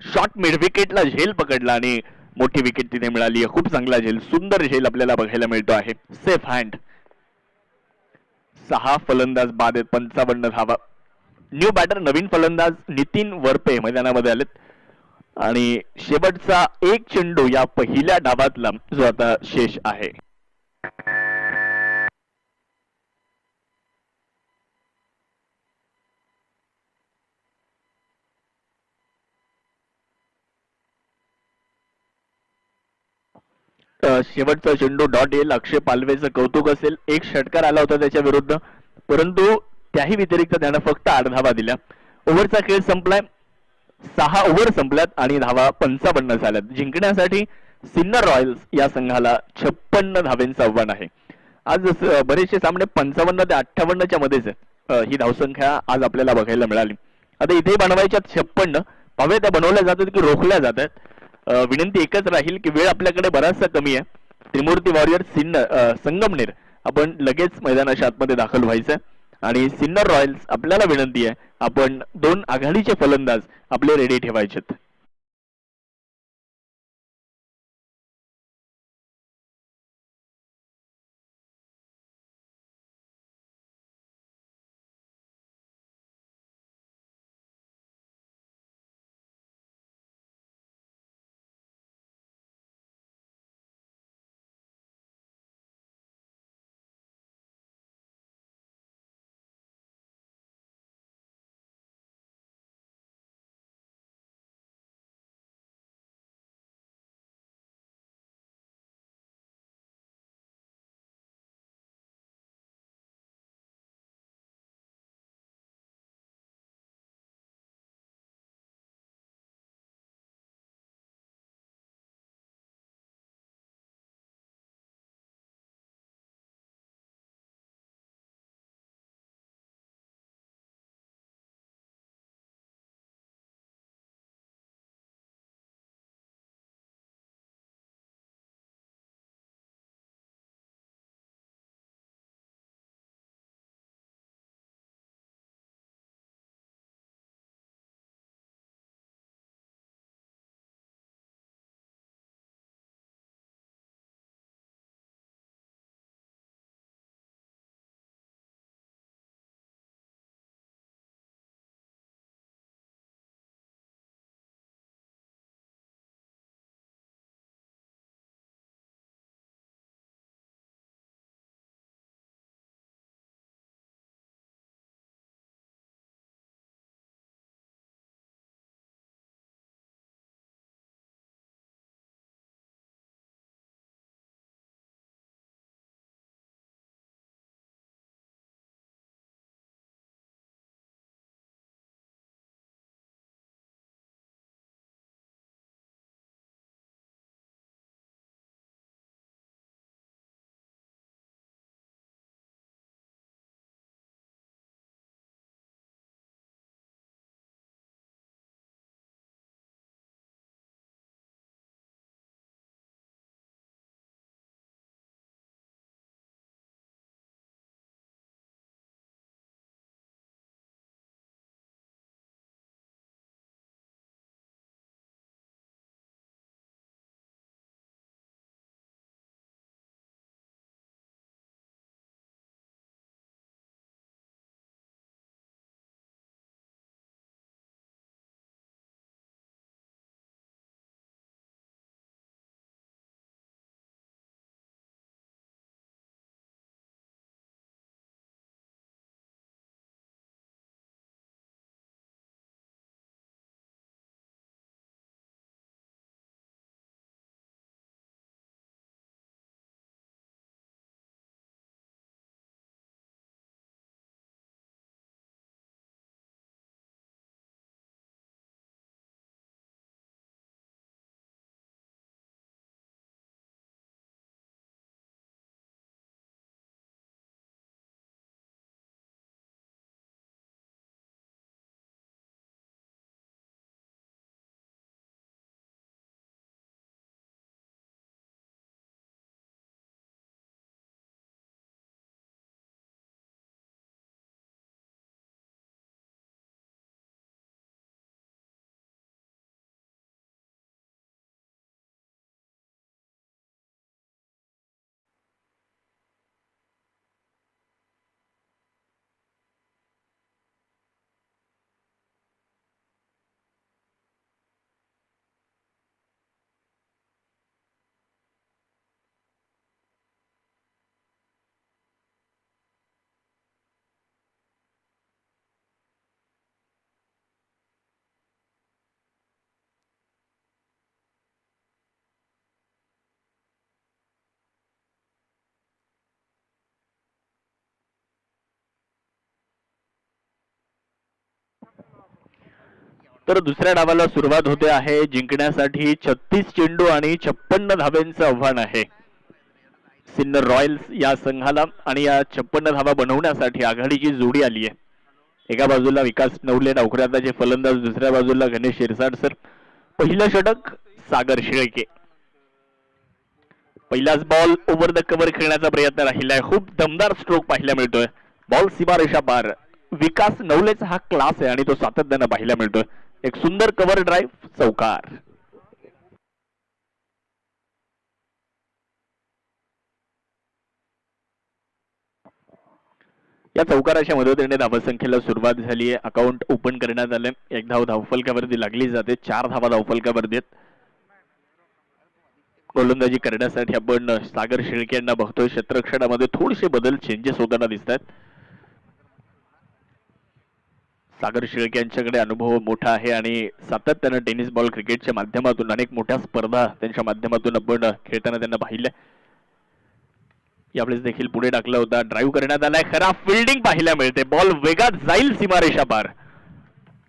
शॉर्ट मिड विकेटला झेल पकडला आणि मोठी विकेट तिथे मिळाली. खूप चांगला झेल, सुंदर झेल आपल्याला बघायला मिळतो आहे. Safe hand. 6 फलंदाज बाद आहेत. 55 धावा. न्यू बॅटर नवीन फलंदाज नितीन वरपे मैदानामध्ये आलेत आणि शेवटचा एक चेंडू या पहिल्या डावातला जो आता शेष आहे. शेवटचा चेंडू डॉट येईल. अक्षय पालवेचं कौतुक असेल. एक षटकार आला होता त्याच्या विरुद्ध, परंतु त्याही व्यतिरिक्त त्यानं फक्त 8 धावा दिल्या. ओव्हरचा खेळ संपलाय. 6 ओव्हर संपल्यात आणि धावा 55 झाल्यात. जिंकण्यासाठी सिन्नर रॉयल्स या संघाला 56 धावेंचं आव्हान आहे. आज बरेचसे सामने 55 ते 58च्या मध्येच आहे. ही धावसंख्या आज आपल्याला बघायला मिळाली. आता इथे बनवायच्या 56 हवे त्या बनवल्या जातात की रोखल्या जातात. विनंती एकच राहील की वेळ आपल्याकडे बराचसा कमी आहे. त्रिमूर्ती वॉरियर संगमनेर आपण लगेच मैदानाच्या आतमध्ये दाखल व्हायचंय आणि सिन्नर रॉयल्स आपल्याला विनंती आहे आपण 2 आघाडीचे फलंदाज आपले रेडी ठेवायचेत. तर दुसऱ्या डावाला सुरुवात होते आहे. जिंकण्यासाठी 36 चेंडू आणि 56 धाब्यांचं आव्हान आहे सिन्नर रॉयल्स या संघाला. आणि या 56 धावा बनवण्यासाठी आघाडीची जोडी आली आहे. एका बाजूला विकास नवले डावखुऱ्याचे फलंदाज, दुसऱ्या बाजूला गणेश शिरसाट सर. पहिलं षटक सागर शेळके. पहिलाच बॉल ओव्हर द कव्हर खेळण्याचा प्रयत्न राहिलाय. खूप दमदार स्ट्रोक पाहायला मिळतोय. बॉल सीमारेषा पार. विकास नवलेचा हा क्लास आहे आणि तो सातत्यानं पाहायला मिळतोय. एक सुंदर कव्हर ड्राईव्ह, चौकार. या चौकाराच्या मदतीने धावसंख्येला सुरुवात झाली आहे. अकाउंट ओपन करण्यात आले. एक धाव धावफलकावरती लागली जाते. 4 धावा धावफलकावरती आहेत. गोलंदाजी करण्यासाठी आपण सागर शेळके यांना बघतोय. क्षेत्ररक्षणामध्ये थोडेसे बदल, चेंजेस होताना दिसत आहेत. सागर शेळके यांच्याकडे अनुभव मोठा आहे आणि सातत्यानं टेनिस बॉल क्रिकेटच्या माध्यमातून अनेक मोठ्या स्पर्धा त्यांच्या माध्यमातून आपण खेळताना त्यांना पाहिलं. यावेळेस देखील पुढे टाकला होता. ड्राईव्ह करण्यात आलाय. खरा फिल्डिंग पाहायला मिळते. बॉल वेगात जाईल सीमारेषा पार.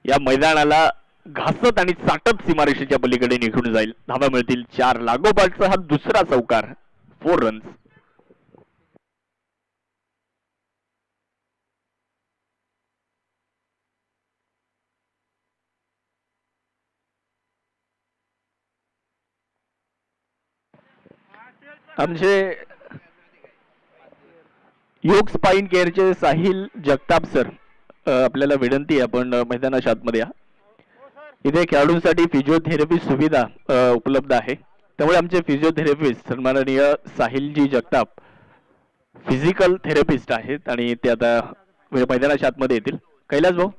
या मैदानाला घासत आणि चाटत सीमारेषेच्या पलीकडे निघून जाईल. धावा मिळतील 4. लागोपाठचा हा दुसरा चौकार, 4 रन्स. आमचे योग स्पाइन केअरचे साहिल जगताप सर, आपल्याला विनंती आहे आपण मैदानाच्या आतमध्ये या. इथे खेळाडूंसाठी फिजिओथेरपी सुविधा उपलब्ध आहे. त्यामुळे आमचे फिजिओथेरपिस्ट सन्माननीय साहिलजी जगताप फिजिकल थेरपिस्ट आहेत आणि ते आता मैदानाच्या आतमध्ये येतील. कैलास भाऊ.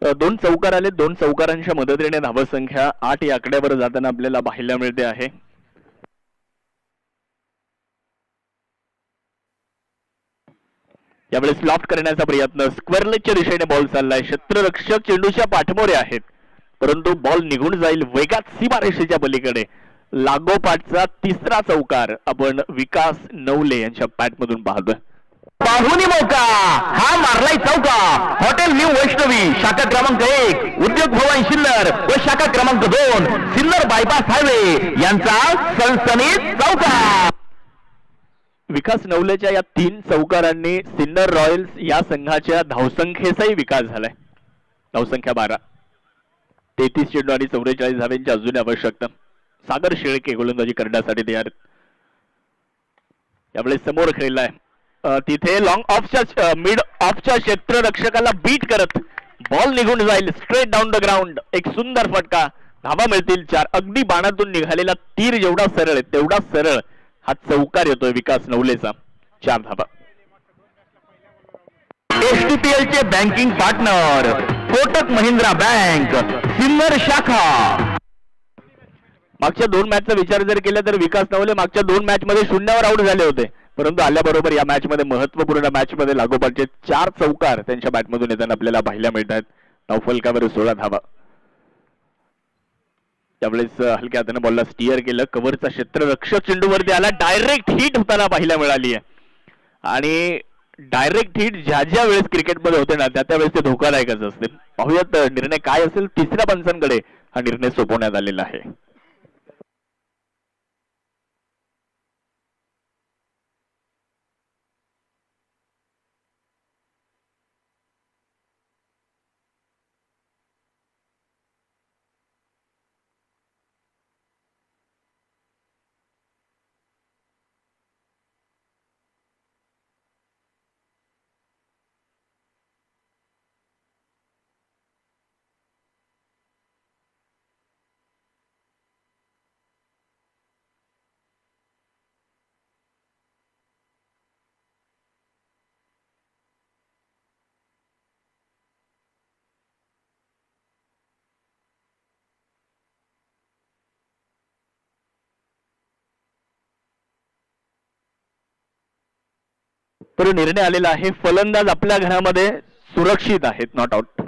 दोन चौकार आले. 2 चौकारांच्या मदतीने धावसंख्या 8 या आकड्यावर जाताना आपल्याला पाहायला मिळते आहे. यावेळेस लॉफ्ट करण्याचा प्रयत्न. स्क्वेअरलेगच्या दिशेने बॉल चाललाय. क्षेत्ररक्षक चेंडूच्या पाठमोरे आहेत, परंतु बॉल निघून जाईल वेगात सीमारेषेच्या पलीकडे. लागोपाठचा तिसरा चौकार आपण विकास नवले यांच्या बॅटमधून पाहतोय. पाहुणी मौका हा मारलाय चौका. हॉटेल न्यू वैष्णवी शाखा क्रमांक 1, उद्योग भवन सिन्नर व शाखा क्रमांक 2 सिन्नर बायपास हायवे यांचा सनसनीत चौका. विकास नवलेच्या या 3 चौकारांनी सिन्नर रॉयल्स या संघाच्या धावसंख्येचाही विकास झालाय. धावसंख्या 12. 33 चेंडू आणि 44 धावांची अजून आवश्यकता. सागर शेळके गोलंदाजी करण्यासाठी तयार. यावेळेस समोर खेळलाय. तिथे लॉंग ऑफच्या मिड ऑफच्या क्षेत्ररक्षकाला बीट करत बॉल निघून जाईल स्ट्रेट डाऊन द ग्राउंड. एक सुंदर फटका. धावा मिळतील 4. अगदी बाणातून निघालेला तीर जेवढा सरळ आहे तेवढा सरळ हा चौकार येतोय विकास नवलेचा. 4 धावा. एसटीपीएल चे banking partner Kotak Mahindra bank Sinnar शाखा. मागच्या 2 मॅचचा विचार जर केला तर विकास नवले मागच्या 2 मॅच मध्ये 0वर आउट झाले होते, परंतु आल्याबरोबर या मॅच मध्ये महत्वपूर्ण मॅच मध्ये लागोपाठचे 4 चौकार त्यांच्या बॅटमधून येताना आपल्याला पाहायला मिळत आहेत. धावफलकावर 16 धावा. त्यावेळेस हलक्या हाताने बॉलला स्टिअर केलं. कव्हरचा क्षेत्ररक्षक चेंडूवरती आला. डायरेक्ट हिट होताना पाहायला मिळाली आहे आणि डायरेक्ट हिट ज्या ज्या वेळेस क्रिकेटमध्ये होते ना त्या वेळेस ते धोकादायकच असते. पाहूयात निर्णय काय असेल. तिसऱ्या पंचांकडे हा निर्णय सोपवण्यात आलेला आहे. तर निर्णय आलेला आहे, फलंदाज आपल्या घरामध्ये सुरक्षित आहेत, नॉट आउट.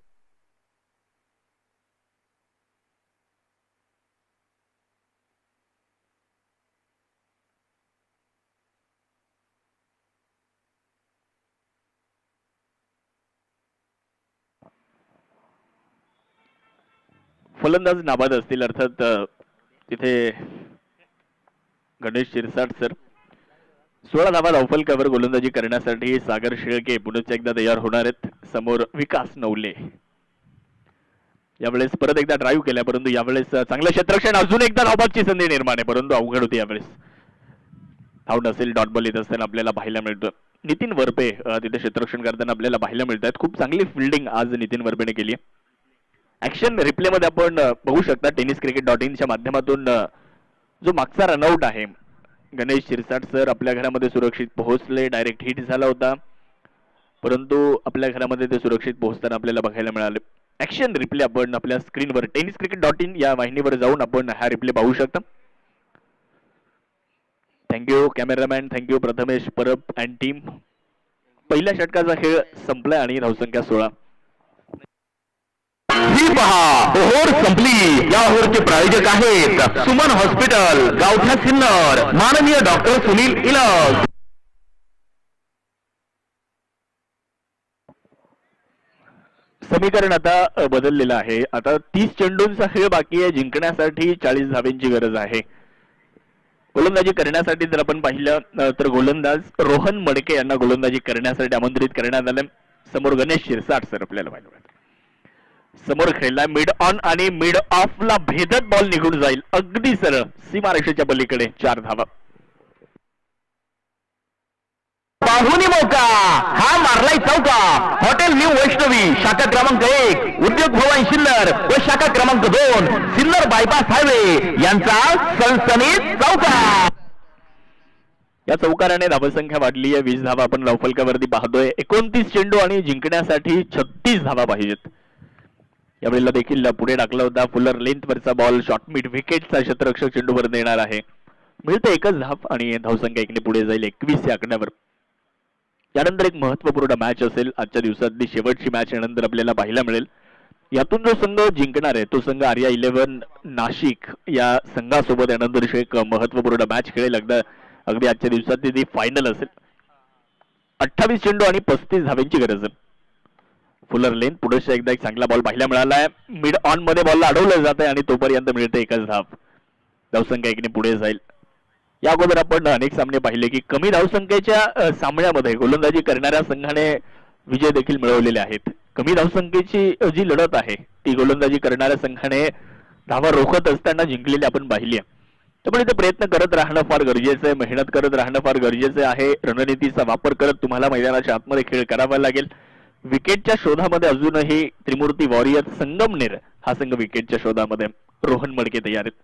फलंदाज नाबाद असतील, अर्थात तिथे गणेश शिरसाट सर. 16 धावा धावफलकावर गोलंदाजी करण्यासाठी सागर शेळके पुन्हा एकदा तयार होणार आहेत. समोर विकास नवले. यावेळेस परत एकदा ड्राईव्ह केल्या, परंतु यावेळेस चांगलं क्षेत्ररक्षण, अजून एकदा धावबादची संधी निर्माण आहे, परंतु अवघड होती यावेळेस. धाव नसेल, डॉट बॉल येत असताना आपल्याला पाहायला मिळतं. नितीन वरपे तिथे क्षेत्ररक्षण करताना आपल्याला पाहायला मिळत आहेत. खूप चांगली फिल्डिंग आज नितीन वरपेने केली आहे. ऍक्शन रिप्ले मध्ये आपण बघू शकता tenniscricket.in च्या माध्यमातून जो मागचा रनआउट आहे, गणेश शिरसाट सर आपल्या घरामध्ये सुरक्षित पोहोचले. डायरेक्ट हिट झाला होता, परंतु आपल्या घरामध्ये ते सुरक्षित पोहोचताना आपल्याला बघायला मिळाले. ऍक्शन रिप्ले आपण आपल्या स्क्रीनवर tenniscricket.in या वाहिनीवर जाऊन आपण हा रिप्ले पाहू शकता. Thank you cameraman, thank you Prathamesh Parab and team. पहिल्या षटकाचा खेळ संपला आणि धावसंख्या 16. ही पहा, ओव्हर संपली. या ओव्हरचे प्रायोजक आहेत सुमन हॉस्पिटल, गावठा सिन्नर, माननीय डॉक्टर सुनील इलस. समीकरण आता बदललेलं आहे. आता 30 चेंडूंचा खेळ बाकी आहे. जिंकण्यासाठी 40 धावेंची गरज आहे. गोलंदाजी करण्यासाठी जर आपण पाहिलं तर गोलंदाज रोहन मडके यांना गोलंदाजी करण्यासाठी आमंत्रित करण्यात आलं. समोर गणेश शिरसाट सर आपल्याला पाहिलं. समोर खेळला मिड ऑन आणि मिड ऑफ ला भेदत बॉल निघून जाईल अगदी सरळ सीमारेषेच्या पलीकडे. 4 धावा. पाहुणी मौका, हा मारलाय चौका. हॉटेल न्यू वैष्णवी, शाखा क्रमांक 1, उद्योग भवन सिन्नर व शाखा क्रमांक 2, सिन्नर बायपास हायवे यांचा सनसनीत चौका. या चौकाराने धावसंख्या वाढली आहे. 20 धावा आपण धावफलकावरती पाहतोय. 29 चेंडू आणि जिंकण्यासाठी 36 धावा पाहिजेत. यावेळेला देखील पुढे टाकला होता. फुलर लेंथ वरचा बॉल शॉर्ट मिड विकेटचा क्षेत्ररक्षक चेंडूवर देणार आहे. मिळते एकच धाव आणि धावसंख्या 1ने पुढे जाईल 21 या आकड्यावर. यानंतर एक महत्वपूर्ण मॅच असेल. आजच्या दिवसातली शेवटची मॅच यानंतर आपल्याला पाहायला मिळेल. यातून जो संघ जिंकणार आहे तो संघ आर्या 11 नाशिक या संघासोबत यानंतर एक महत्वपूर्ण मॅच खेळेल. अगदी आजच्या दिवसातली ती फायनल असेल. 28 चेंडू आणि 35 धावेंची गरज आहे. फुलर लेन पुढे एकदा एक चांगला बॉल पाहायला मिळाला आहे. मिड ऑन मध्ये बॉलला अडवलं जात आहे आणि तोपर्यंत मिळते एकच धाव. धावसंख्या 1ने पुढे जाईल. या अगोदर आपण अनेक सामने पाहिले की कमी धावसंख्येच्या सामन्यामध्ये गोलंदाजी करणाऱ्या संघाने विजय देखील मिळवलेले आहेत. कमी धावसंख्येची जी लढत आहे ती गोलंदाजी करणाऱ्या संघाने धावा रोखत असताना जिंकलेली आपण पाहिली आहे. त्यामुळे इथे प्रयत्न करत राहणं फार गरजेचं आहे. मेहनत करत राहणं फार गरजेचं आहे. रणनीतीचा वापर करत तुम्हाला मैदानाच्या आतमध्ये खेळ करावा लागेल. विकेटच्या शोधामध्ये अजूनही त्रिमूर्ती वॉरियर संगमनेर हा संघ विकेटच्या शोधामध्ये. रोहन मडके तयार आहेत.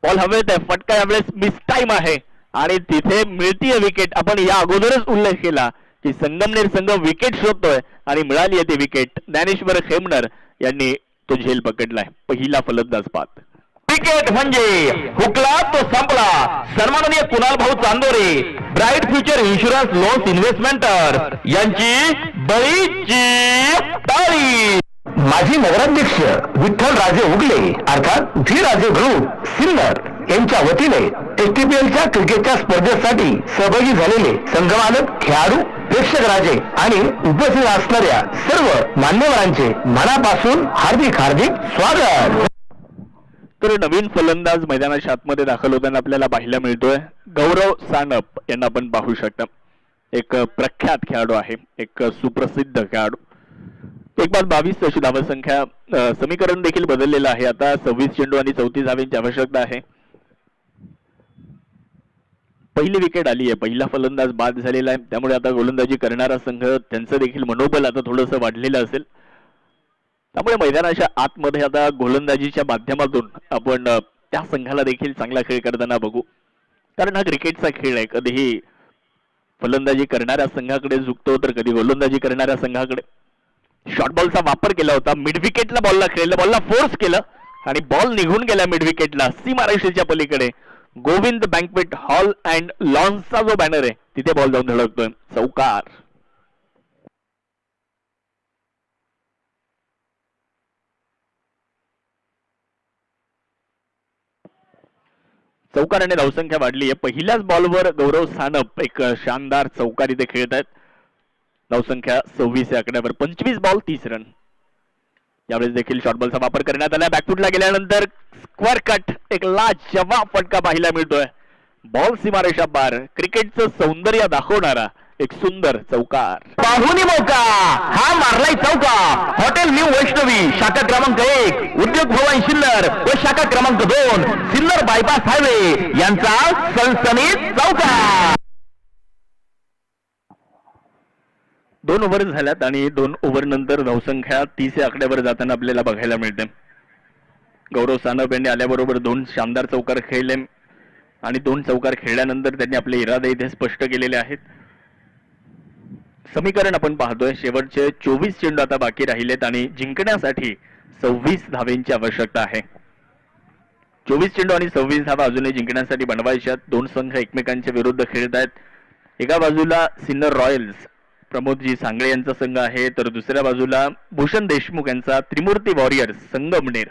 बॉल हवेत आहे. फटका यावेळेस मिस टाइम आहे आणि तिथे मिळतीये विकेट. आपण या अगोदरच उल्लेख केला की संगमनेर संघ विकेट शोधतोय आणि मिळाली आहे ती विकेट. ज्ञानेश्वर खेमनर यांनी तो झेल पकडलाय. पहिला फलंदाज पाहत. क्रिकेट म्हणजे हुकला तो संपला. सन्माननीय कुणाल भाऊ Chandore, bright future insurance loans इन्व्हेस्टमेंटर यांची बळीची ताळी. माजी नगराध्यक्ष विठ्ठल राजे उगले अर्थात व्ही राजे ग्रुप सिन्नर यांच्या वतीने एसटीपीएलच्या क्रिकेटच्या स्पर्धेसाठी सहभागी झालेले संघमालक, खेळाडू, प्रेक्षक राजे आणि उपस्थित असणाऱ्या सर्व मान्यवरांचे मनापासून हार्दिक स्वागत. तर नवीन फलंदाज मैदानाच्या आतमध्ये दाखल होताना आपल्याला पाहायला मिळतोय. गौरव सानप यांना आपण पाहू शकता. एक प्रख्यात खेळाडू आहे, एक सुप्रसिद्ध खेळाडू. 1/22 अशी धावसंख्या. समीकरण देखील बदललेलं आहे. आता 26 चेंडू आणि 34 धावेंची आवश्यकता आहे. पहिली विकेट आली आहे. पहिला फलंदाज बाद झालेला आहे. त्यामुळे आता गोलंदाजी करणारा संघ त्यांचं देखील मनोबल आता थोडंसं वाढलेलं असेल. त्यामुळे मैदानाच्या आतमध्ये आता गोलंदाजीच्या माध्यमातून आपण त्या संघाला देखील चांगला खेळ करताना बघू. कारण हा क्रिकेटचा खेळ आहे. कधीही फलंदाजी करणाऱ्या संघाकडे झुकतो तर कधी गोलंदाजी करणाऱ्या संघाकडे. शॉर्ट बॉलचा वापर केला होता. मिड विकेटला बॉलला खेळलं, बॉलला फोर्स केलं आणि बॉल निघून गेला मिड विकेटला सीमारेषेच्या पलीकडे. गोविंद बँकवेट हॉल अँड लॉन्सचा जो बॅनर आहे तिथे बॉल जाऊन धडकतोय, चौकार. चौकार आणि धावसंख्या वाढली आहे. पहिल्याच बॉलवर गौरव सानप एक शानदार चौकार इथे खेळत आहेत. धावसंख्या 26 या आकड्यावर. 25 बॉल 30 रन. यावेळेस देखील शॉर्ट बॉलचा वापर करण्यात आला. बॅकफुटला गेल्यानंतर स्क्वेअर कट, एक लाजवाब फटका पाहायला मिळतोय. बॉल सीमारेषा पार, क्रिकेटचं सौंदर्य दाखवणारा एक सुंदर चौकार. पाहुणी मौका, हा मारलाय चौका. हॉटेल न्यू वैष्णवी शाखा क्रमांक 1, उद्योग भवन सिन्नर व शाखा क्रमांक 2, सिन्नर बायपास हायवे यांचा सनसनीत चौकार. 2 ओव्हर झाल्यात आणि 2 ओव्हर नंतर धावसंख्या 30 या आकड्यावर जाताना आपल्याला बघायला मिळते. गौरव सानप यांनी आल्याबरोबर 2 शानदार चौकार खेळले आणि 2 चौकार खेळल्यानंतर त्यांनी आपले इरादे इथे स्पष्ट केलेले आहेत. समीकरण आपण पाहतोय, शेवटचे 24 चेंडू आता बाकी राहिलेत आणि जिंकण्यासाठी 26 धावेंची आवश्यकता आहे. 24 चेंडू आणि 26 धावा अजूनही जिंकण्यासाठी बनवायच्यात. 2 संघ एकमेकांच्या विरुद्ध खेळत आहेत. एका बाजूला सिन्नर रॉयल्स प्रमोदजी सांगळे यांचा संघ आहे, तर दुसऱ्या बाजूला भूषण देशमुख यांचा त्रिमूर्ती वॉरियर्स संगमनेर.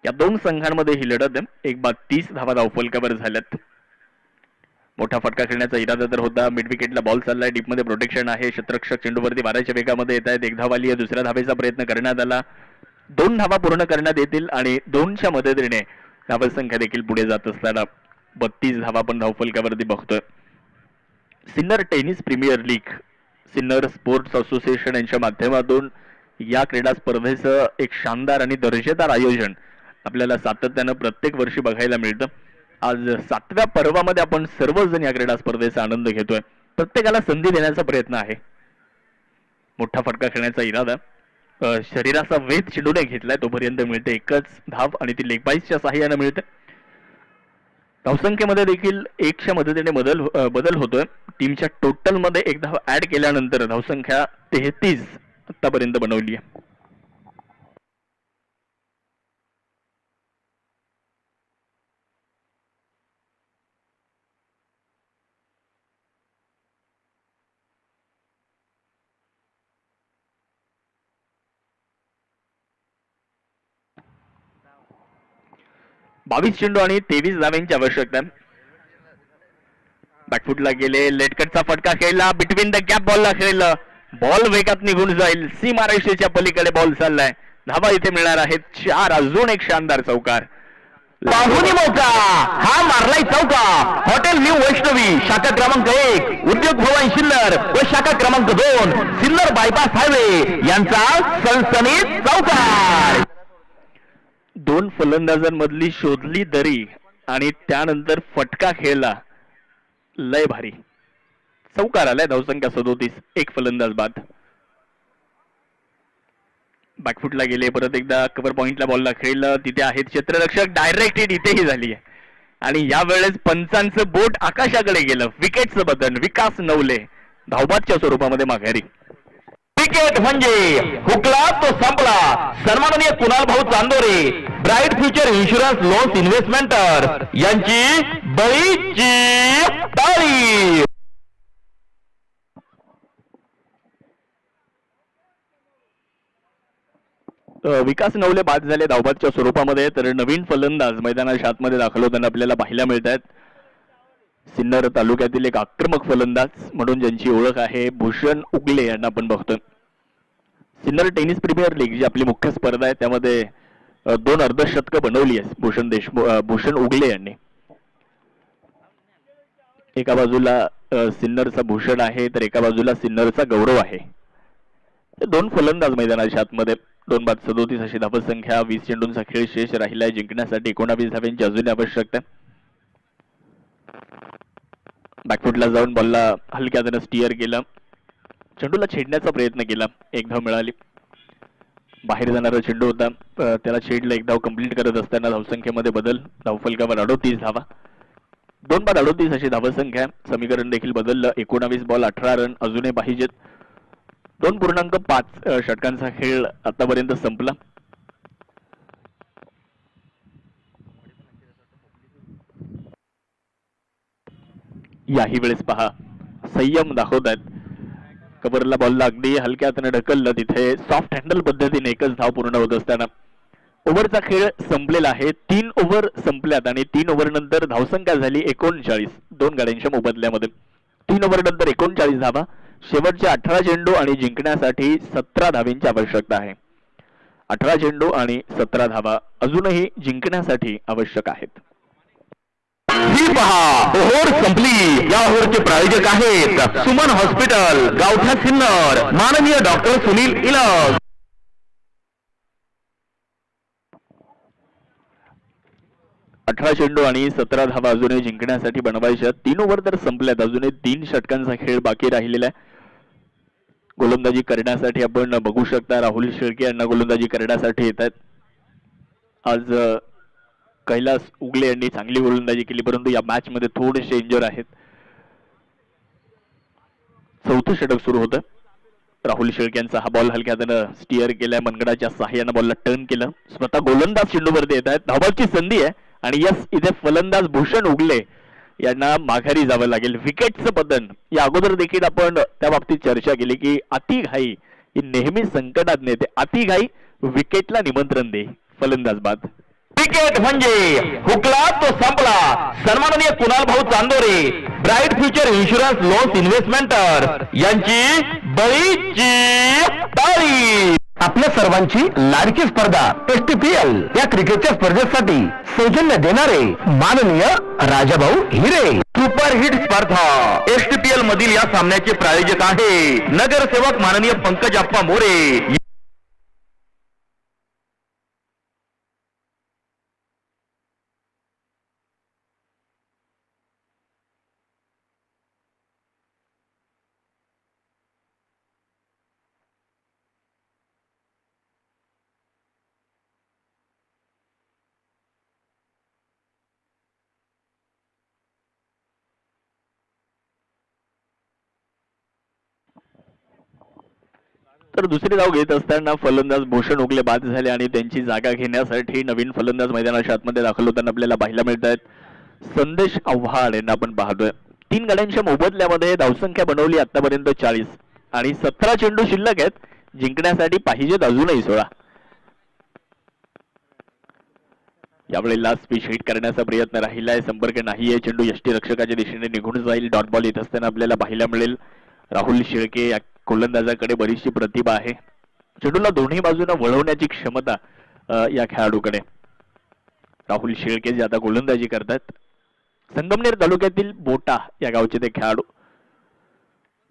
या 2 संघांमध्ये ही लढत आहे. एक बाद 30 धावा धावफलकावर झाल्यात. मोठा फटका खेळण्याचा इरादा तर होता. मिड विकेटला बॉल चाललाय, डीपमध्ये प्रोटेक्शन आहे. शतरक्षक चेंडूवरती मारायच्या वेगामध्ये येत आहेत. 1 धाव आली आहे. दुसऱ्या धावेचा प्रयत्न करण्यात आला. 2 धावा पूर्ण करण्यात येतील आणि 2च्या मदतीने धावसंख्या देखील पुढे जात असताना 32 धावा आपण धावफलकावरती बघतोय. Sinnar tennis premier league, Sinnar sports association यांच्या माध्यमातून या क्रीडा स्पर्धेचं एक शानदार आणि दर्जेदार आयोजन आपल्याला सातत्यानं प्रत्येक वर्षी बघायला मिळतं. आज 7व्या पर्वामध्ये आपण सर्वजण या क्रीडा स्पर्धेचा आनंद घेतोय. प्रत्येकाला संधी देण्याचा प्रयत्न आहे. मोठा फटका खेळण्याचा इरादा, शरीराचा वेध चेंडूने घेतलाय, तोपर्यंत मिळते एकच धाव आणि ती लेग बाईसच्या सहाय्याने मिळते. धावसंख्येमध्ये देखील 1च्या मदतीने बदल होतोय. टीमच्या टोटल मध्ये 1 धाव ऍड केल्यानंतर धावसंख्या 33 आतापर्यंत बनवली आहे. बावीस चेंडू आणि 23 धावांची आवश्यकता. बॅकफुटला गेले, लेटकटचा फटका खेळला, बिटवीन द गॅप बॉलला खेळलं. बॉल वेगात निघून जाईल. सीमारेषेच्या पलीकडे बॉल चाललाय. धावा इथे मिळणार आहेत 4. अजून एक शानदार चौकार. पाहुणी मौका, हा मारलाय चौका. हॉटेल न्यू वैष्णवी शाखा क्रमांक 1, उद्योग भवन सिन्नर व शाखा क्रमांक 2, सिन्नर बायपास हायवे यांचा सनसनीत चौकार. 2 फलंदाजांमधली शोधली दरी आणि त्यानंतर फटका खेळला. लय भारी चौकार आलाय. धावसंख्या 37, 1 फलंदाज बाद. बॅकफुटला गेले, परत एकदा कव्हर पॉइंटला बॉलला खेळलं. तिथे आहेत क्षेत्ररक्षक. डायरेक्ट हिट इथेही झाली आहे आणि यावेळेस पंचांचं बोट आकाशाकडे गेलं. विकेटचं बटन. विकास नवले धावबादच्या स्वरूपामध्ये माघारी. क्रिकेट म्हणजे हुकला तो संपला. सन्माननीय कुणाल भाऊ Chandore, bright future insurance loans इन्व्हेस्टमेंटर यांची बळीची ताळी. विकास नवले बाद झाले धावबादच्या स्वरूपामध्ये, तर नवीन फलंदाज मैदानाच्या आतमध्ये दाखल होताना आपल्याला पाहायला मिळत आहेत. सिन्नर तालुक्यातील एक आक्रमक फलंदाज म्हणून ज्यांची ओळख आहे, भूषण उगले यांना आपण बघतोय. सिन्नर टेनिस प्रीमियर लीग जी आपली मुख्य स्पर्धा आहे त्यामध्ये 2 अर्धशतकं बनवली आहे भूषण उगले यांनी. एका बाजूला सिन्नरचा भूषण आहे, तर एका बाजूला सिन्नरचा गौरव आहे. 2 फलंदाज मैदानाच्या आतमध्ये. 2 बाद 37 अशी धावसंख्या. 20 चेंडूंचा खेळ शेष राहिलाय. जिंकण्यासाठी 19 धावांची अजून आवश्यकता. बॅकफुटला जाऊन बॉलला हलक्या हाताने स्टिअर केलं. चेंडूला छेडण्याचा प्रयत्न केला. 1 धाव मिळाली. बाहेर जाणारा चेंडू होता, त्याला छेडला. 1 धाव कंप्लीट करत असताना धावसंख्येमध्ये बदल. धावफलकावर 38 धावा. 2 बाद 38 अशी धावसंख्या. समीकरण देखील बदललं. 19 बॉल 18 रन अजूनही पाहिजेत. 2.5 षटकांचा खेळ आतापर्यंत संपला. याही वेळेस पहा संयम दाखवत आहेत. कबरला बॉलला अगदी हलक्यातनं ढकललं, तिथे सॉफ्ट हँडल पद्धतीने एकच धाव पूर्ण होत असताना ओव्हरचा खेळ संपलेला आहे. 3 ओव्हर संपल्यात आणि 3 ओव्हर नंतर धावसंख्या झाली 39 दोन गाड्यांच्या मोबदल्यामध्ये. 3 ओव्हर नंतर 39 धावा, शेवटचे 18 चेंडू आणि जिंकण्यासाठी 17 धावांची आवश्यकता आहे. 18 चेंडू आणि 17 धावा अजूनही जिंकण्यासाठी आवश्यक आहेत. ही पहा ओव्हर संपली. या ओव्हरचे प्रायोजक आहेत सुमन हॉस्पिटल, गावठा सिन्नर, माननीय डॉक्टर सुनील इलस. 18 चेंडू आणि 17 धावा अजूनही जिंकण्यासाठी बनवायच्या. 3 ओव्हर तर संपल्यात, अजूनही 3 षटकांचा खेळ बाकी राहिलेला आहे. गोलंदाजी करण्यासाठी आपण बघू शकता राहुल शेळके यांना गोलंदाजी करण्यासाठी येत आहेत. आज कैलास उगले यांनी चांगली गोलंदाजी केली, परंतु या मॅच मध्ये थोडेसे इंजर आहेत. चौथं षटक सुरू होतं. राहुल शेळके यांचा हा बॉल हलक्यानं स्टिअर केलाय, मनगडाच्या सहाय्यानं बॉलला टर्न केलं. स्वतः गोलंदाज चेंडूवरती येत आहेत. धावबाची संधी आहे आणि यस, इथे फलंदाज भूषण उगले यांना माघारी जावं लागेल. विकेटचं पतन या अगोदर देखील आपण त्या बाबतीत चर्चा केली की अतिघाई ही नेहमी संकटात नेते. अतिघाई विकेटला निमंत्रण दे, फलंदाज बाद. क्रिकेट म्हणजे हुकला तो संपला. सन्माननीय कुणाल भाऊ Chandore, bright future insurance loans इन्व्हेस्टमेंटर यांची बळीची ताळी. आपल्या सर्वांची लाडकी स्पर्धा STPL या क्रिकेटच्या स्पर्धेसाठी सौजन्य देणारे माननीय राजाभाऊ हिरे. सुपर हिट स्पर्धा STPL मधील या सामन्याचे प्रायोजक आहे नगरसेवक माननीय पंकज आप्पा मोरे. तर दुसरी धाव घेत असताना फलंदाज भूषण उगले बाद झाले आणि त्यांची जागा घेण्यासाठी नवीन फलंदाज मैदानाच्या आतमध्ये दाखल होताना आपल्याला पाहायला मिळत आहेत. संदेश आव्हाड यांना आपण पाहतोय. 3 गाड्यांच्या मोबदल्यामध्ये धावसंख्या बनवली आतापर्यंत 40 आणि 17 चेंडू शिल्लक आहेत. जिंकण्यासाठी पाहिजेत अजूनही 16. यावेळेला स्पीच हिट करण्याचा प्रयत्न राहिलाय, संपर्क नाहीये. चेंडू यष्टीरक्षकाच्या दिशेने निघून जाईल. डॉट बॉल येत असताना आपल्याला पाहायला मिळेल राहुल शेळके या गोलंदाजाकडे बरीचशी प्रतिभा आहे. चेंडूला दोन्ही बाजूने वळवण्याची क्षमता या खेळाडूकडे. राहुल शेळके जे आता गोलंदाजी करतात. संगमनेर तालुक्यातील बोटा या गावचे ते खेळाडू.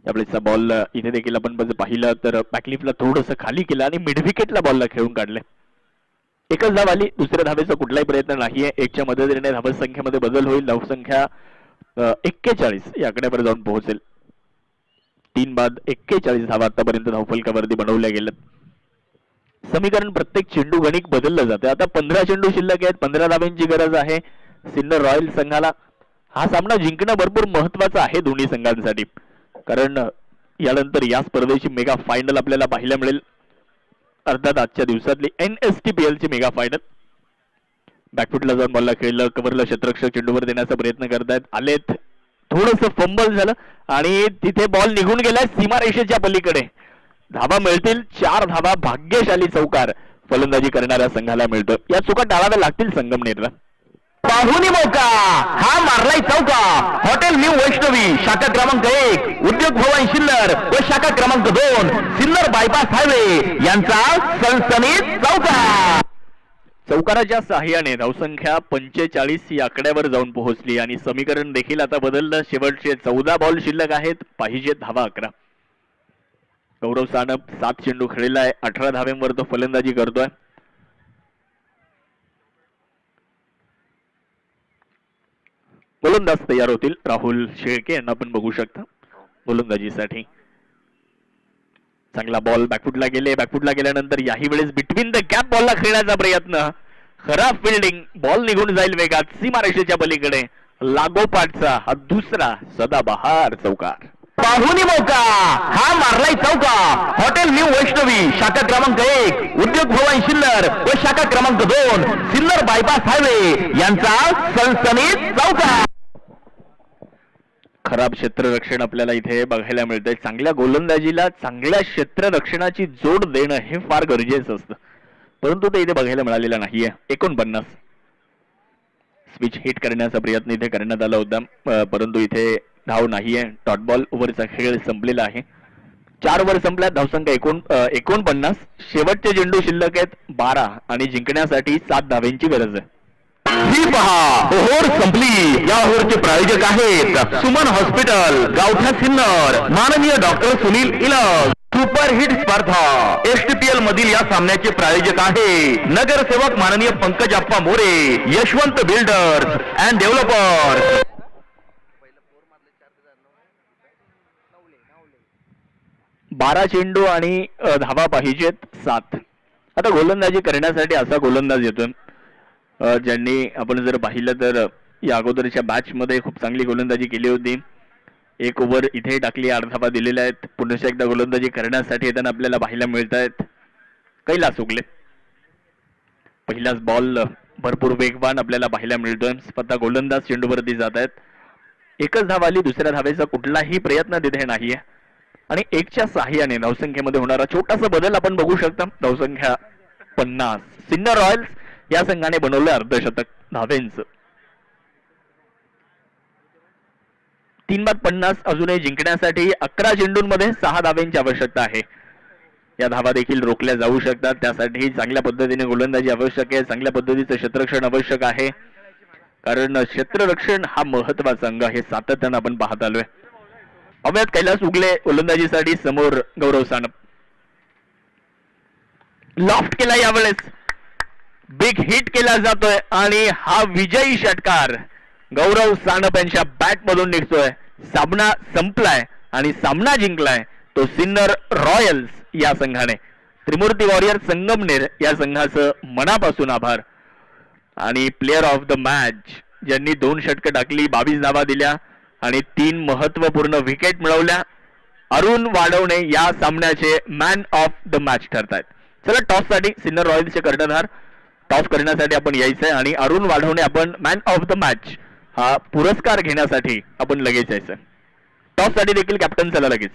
यावेळेचा बॉल इथे देखील आपण पाहिलं तर बॅकलिफ्टला थोडंसं खाली केलं आणि मिड विकेटला बॉलला खेळून काढले. एकच धाव आली, दुसऱ्या धावेचा कुठलाही प्रयत्न नाहीये. 1च्या मदतीने धावसंख्येमध्ये बदल होईल. धावसंख्या 41 या आकड्यावर जाऊन पोहोचेल. 3 बाद 41 धावा आतापर्यंत धावफलकावरती बनवल्या गेल्यात. समीकरण प्रत्येक चेंडू गणिक बदललं जातं. आता 15 चेंडू शिल्लक आहेत. 15 धावांची गरज आहे सिन्नर रॉयल संघाला. हा सामना जिंकणं भरपूर महत्वाचं आहे दोन्ही संघांसाठी, कारण यानंतर या स्पर्धेची मेगा फायनल आपल्याला पाहायला मिळेल. अर्थात आजच्या दिवसातली NSTPL ची मेगा फायनल. बॅकफुटला जाऊन बॉलला खेळलं, कव्हरला क्षेत्ररक्षक चेंडूवर देण्याचा प्रयत्न करतायत. आलेत, थोडंसं फंबल झालं आणि तिथे बॉल निघून गेलाय सीमारेषेच्या पलीकडे. धावा मिळतील 4 धावा. भाग्यशाली चौकार फलंदाजी करणाऱ्या संघाला मिळतो. या चुका टाळाव्या लागतील संगमनेरला. पाहुणी मौका हा मारलाय चौका. हॉटेल न्यू वैष्णवी शाखा क्रमांक 1, उद्योग भवन सिन्नर व शाखा क्रमांक 2 सिन्नर बायपास हायवे यांचा सनसनीत चौकार. चौकाराच्या सहाय्याने धावसंख्या 45 या आकड्यावर जाऊन पोहोचली आणि समीकरण देखील आता बदललं. शेवटचे 14 बॉल शिल्लक आहेत. पाहिजे धावा 11. गौरव सानप 7 चेंडू खेळलाय. 18 धाव्यांवर तो फलंदाजी करतोय. गोलंदाज तयार होतील. राहुल शेळके यांना आपण बघू शकता गोलंदाजीसाठी. चांगला बॉल बॅकफुटला गेले. बॅकफुटला गेल्यानंतर याही वेळेस बिटवीन द गॅप बॉलला खेळण्याचा प्रयत्न. खराब फिल्डिंग. बॉल निघून जाईल वेगात सीमारेषेच्या पलीकडे. लागोपाठचा हा दुसरा सदाबहार चौकार. पाहुणी मौका हा मारलाय चौका. हॉटेल न्यू वैष्णवी शाखा क्रमांक 1, उद्योग भवन सिन्नर व शाखा क्रमांक 2 सिन्नर बायपास हायवे यांचा सनसनीत चौकार. खराब क्षेत्ररक्षण आपल्याला इथे बघायला मिळतंय. चांगल्या गोलंदाजीला चांगल्या क्षेत्ररक्षणाची जोड देणं हे फार गरजेचं असतं, परंतु ते इथे बघायला मिळालेलं नाहीये. 49 स्विच हिट करण्याचा प्रयत्न इथे करण्यात आला होता, परंतु इथे धाव नाहीये. डॉट बॉल ओव्हरचा खेळ संपलेला आहे. 4 ओव्हर संपल्या, धावसंख्या 49. शेवटचे चेंडू शिल्लक आहेत 12 आणि जिंकण्यासाठी 7 धावेंची गरज आहे. ही पहा ओव्हर संपली. या ओव्हरचे प्रायोजक आहेत सुमन हॉस्पिटल, गावठा सिन्नर, माननीय doctor Sunil Ilag. Super hit स्पर्धा एसटीपीएल मधील या सामन्याचे प्रायोजक आहे नगरसेवक माननीय Pankajappa More, Yashwant builders and developers. 12 चेंडू आणि धावा पाहिजेत 7. आता गोलंदाजी करण्यासाठी असा गोलंदाज येतोय ज्यांनी आपण जर पाहिलं तर या अगोदरच्या मॅच मध्ये खूप चांगली गोलंदाजी केली होती. 1 ओव्हर इथे टाकली, 8 धावा दिलेल्या आहेत. पुन्हा एकदा गोलंदाजी करण्यासाठी येताना आपल्याला पाहायला मिळत आहेत कैलास उगले. पहिलाच बॉल भरपूर वेगवान आपल्याला पाहायला मिळतोय. स्वतः गोलंदाज चेंडूवरती जात आहेत. एकच धाव आली, दुसऱ्या धावेचा कुठलाही प्रयत्न तिथे नाहीये आणि 1च्या सहाय्याने धावसंख्येमध्ये होणारा छोटासा बदल आपण बघू शकता. धावसंख्या 50. सिन्नर रॉयल्स या संघाने बनवलं अर्धशतक धावेंचं. 3/50 अजूनही जिंकण्यासाठी 11 चेंडूंमध्ये 6 धावेंची आवश्यकता आहे. या धावा देखील रोखल्या जाऊ शकतात, त्यासाठी चांगल्या पद्धतीने गोलंदाजी आवश्यक आहे, चांगल्या पद्धतीचं क्षेत्ररक्षण आवश्यक आहे, कारण क्षेत्ररक्षण हा महत्वाचा अंग आहे. सातत्यानं आपण पाहत आलोय. अव्यात कैलास उगले गोलंदाजीसाठी, समोर गौरव सानप. लॉफ्ट केला, यावेळेस बिग हिट केला जातोय आणि हा विजयी षटकार गौरव सानप यांच्या बॅट मधून निघतोय. सामना संपलाय आणि सामना जिंकलाय तो सिन्नर रॉयल्स या संघाने. त्रिमूर्ती वॉरियर संगमनेर या संघाचं मनापासून आभार. आणि प्लेयर ऑफ द मॅच ज्यांनी 2 षटकं टाकली, 22 धावा दिल्या आणि 3 महत्वपूर्ण विकेट मिळवल्या, अरुण वाढवणे या सामन्याचे मॅन ऑफ द मॅच ठरतायत. चला, टॉस साठी सिन्नर रॉयल्सचे कर्णधार टॉस करण्यासाठी आपण यायचंय आणि अरुण वाढवणे आपण मॅन ऑफ द मॅच हा पुरस्कार घेण्यासाठी आपण लगेच यायचंय. टॉस साठी देखील कॅप्टन चला लगेच.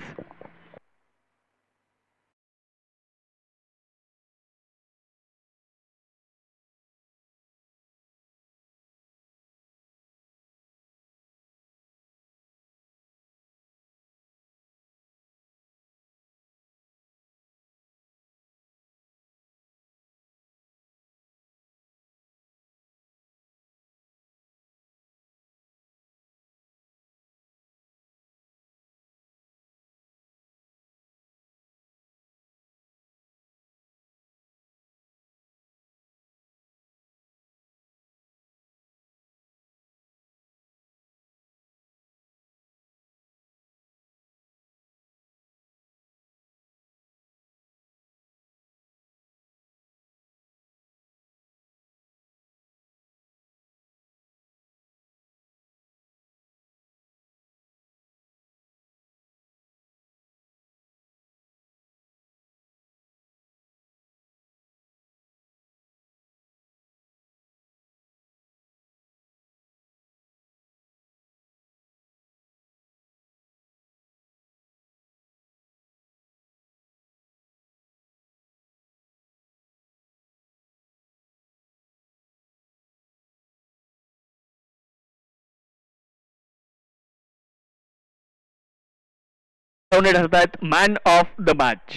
ठरतायत man of the match.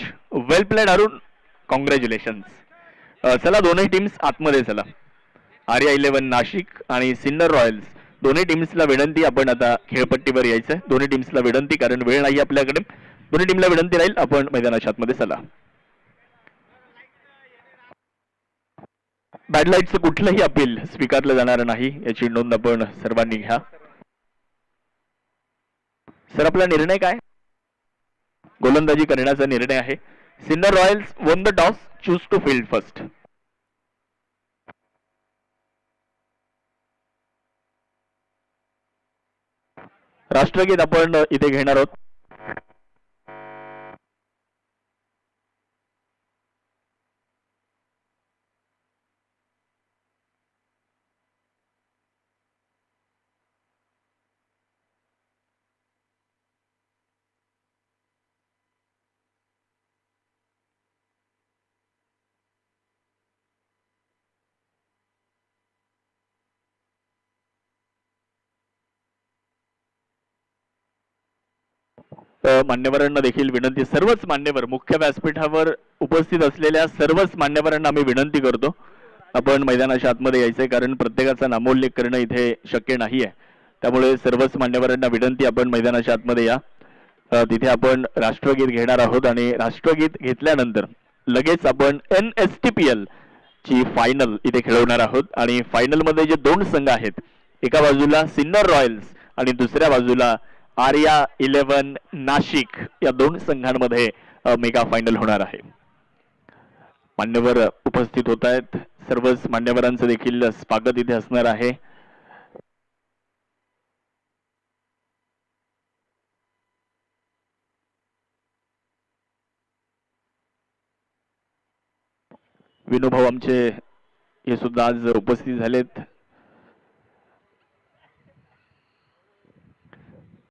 Well played Arun, congratulation. चला, दोन्ही टीम्स आतमध्ये चला. आर्या 11 नाशिक आणि सिन्नर रॉयल्स दोन्ही टीम्सला विनंती, आपण आता खेळपट्टीवर यायचंय. दोन्ही टीम्सला विनंती, कारण वेळ नाही आपल्याकडे. दोन्ही टीमला विनंती राहील, आपण मैदानाच्या आतमध्ये चला. बॅडलाईटचं कुठलंही अपील स्वीकारलं जाणार नाही याची नोंद आपण सर्वांनी घ्या. सर, आपला निर्णय काय? गोलंदाजी करण्याचा निर्णय आहे. Sinnar royals won the toss, choose to field first. राष्ट्रगीत आपण इथे घेणार आहोत. मान्यवरांना देखील विनंती, सर्वच मान्यवर मुख्य व्यासपीठावर उपस्थित असलेल्या सर्वच मान्यवरांना आम्ही विनंती करतो आपण मैदानाच्या आतमध्ये यायचंय, कारण प्रत्येकाचा नामोल्लेख करणं इथे शक्य नाहीये. त्यामुळे सर्वच मान्यवरांना विनंती, आपण मैदानाच्या आतमध्ये या. तिथे आपण राष्ट्रगीत घेणार आहोत आणि राष्ट्रगीत घेतल्यानंतर लगेच आपण NSTPL ची फायनल इथे खेळवणार आहोत. आणि फायनल मध्ये जे दोन संघ आहेत, एका बाजूला सिन्नर रॉयल्स आणि दुसऱ्या बाजूला आर्या 11 नाशिक, या दोन संघांमध्ये मेगा फायनल होणार आहे. मान्यवर उपस्थित होत आहेत, सर्वच मान्यवरांचं देखील स्वागत इथे असणार आहे. विनोभाऊ आमचे हे सुद्धा आज उपस्थित झालेत.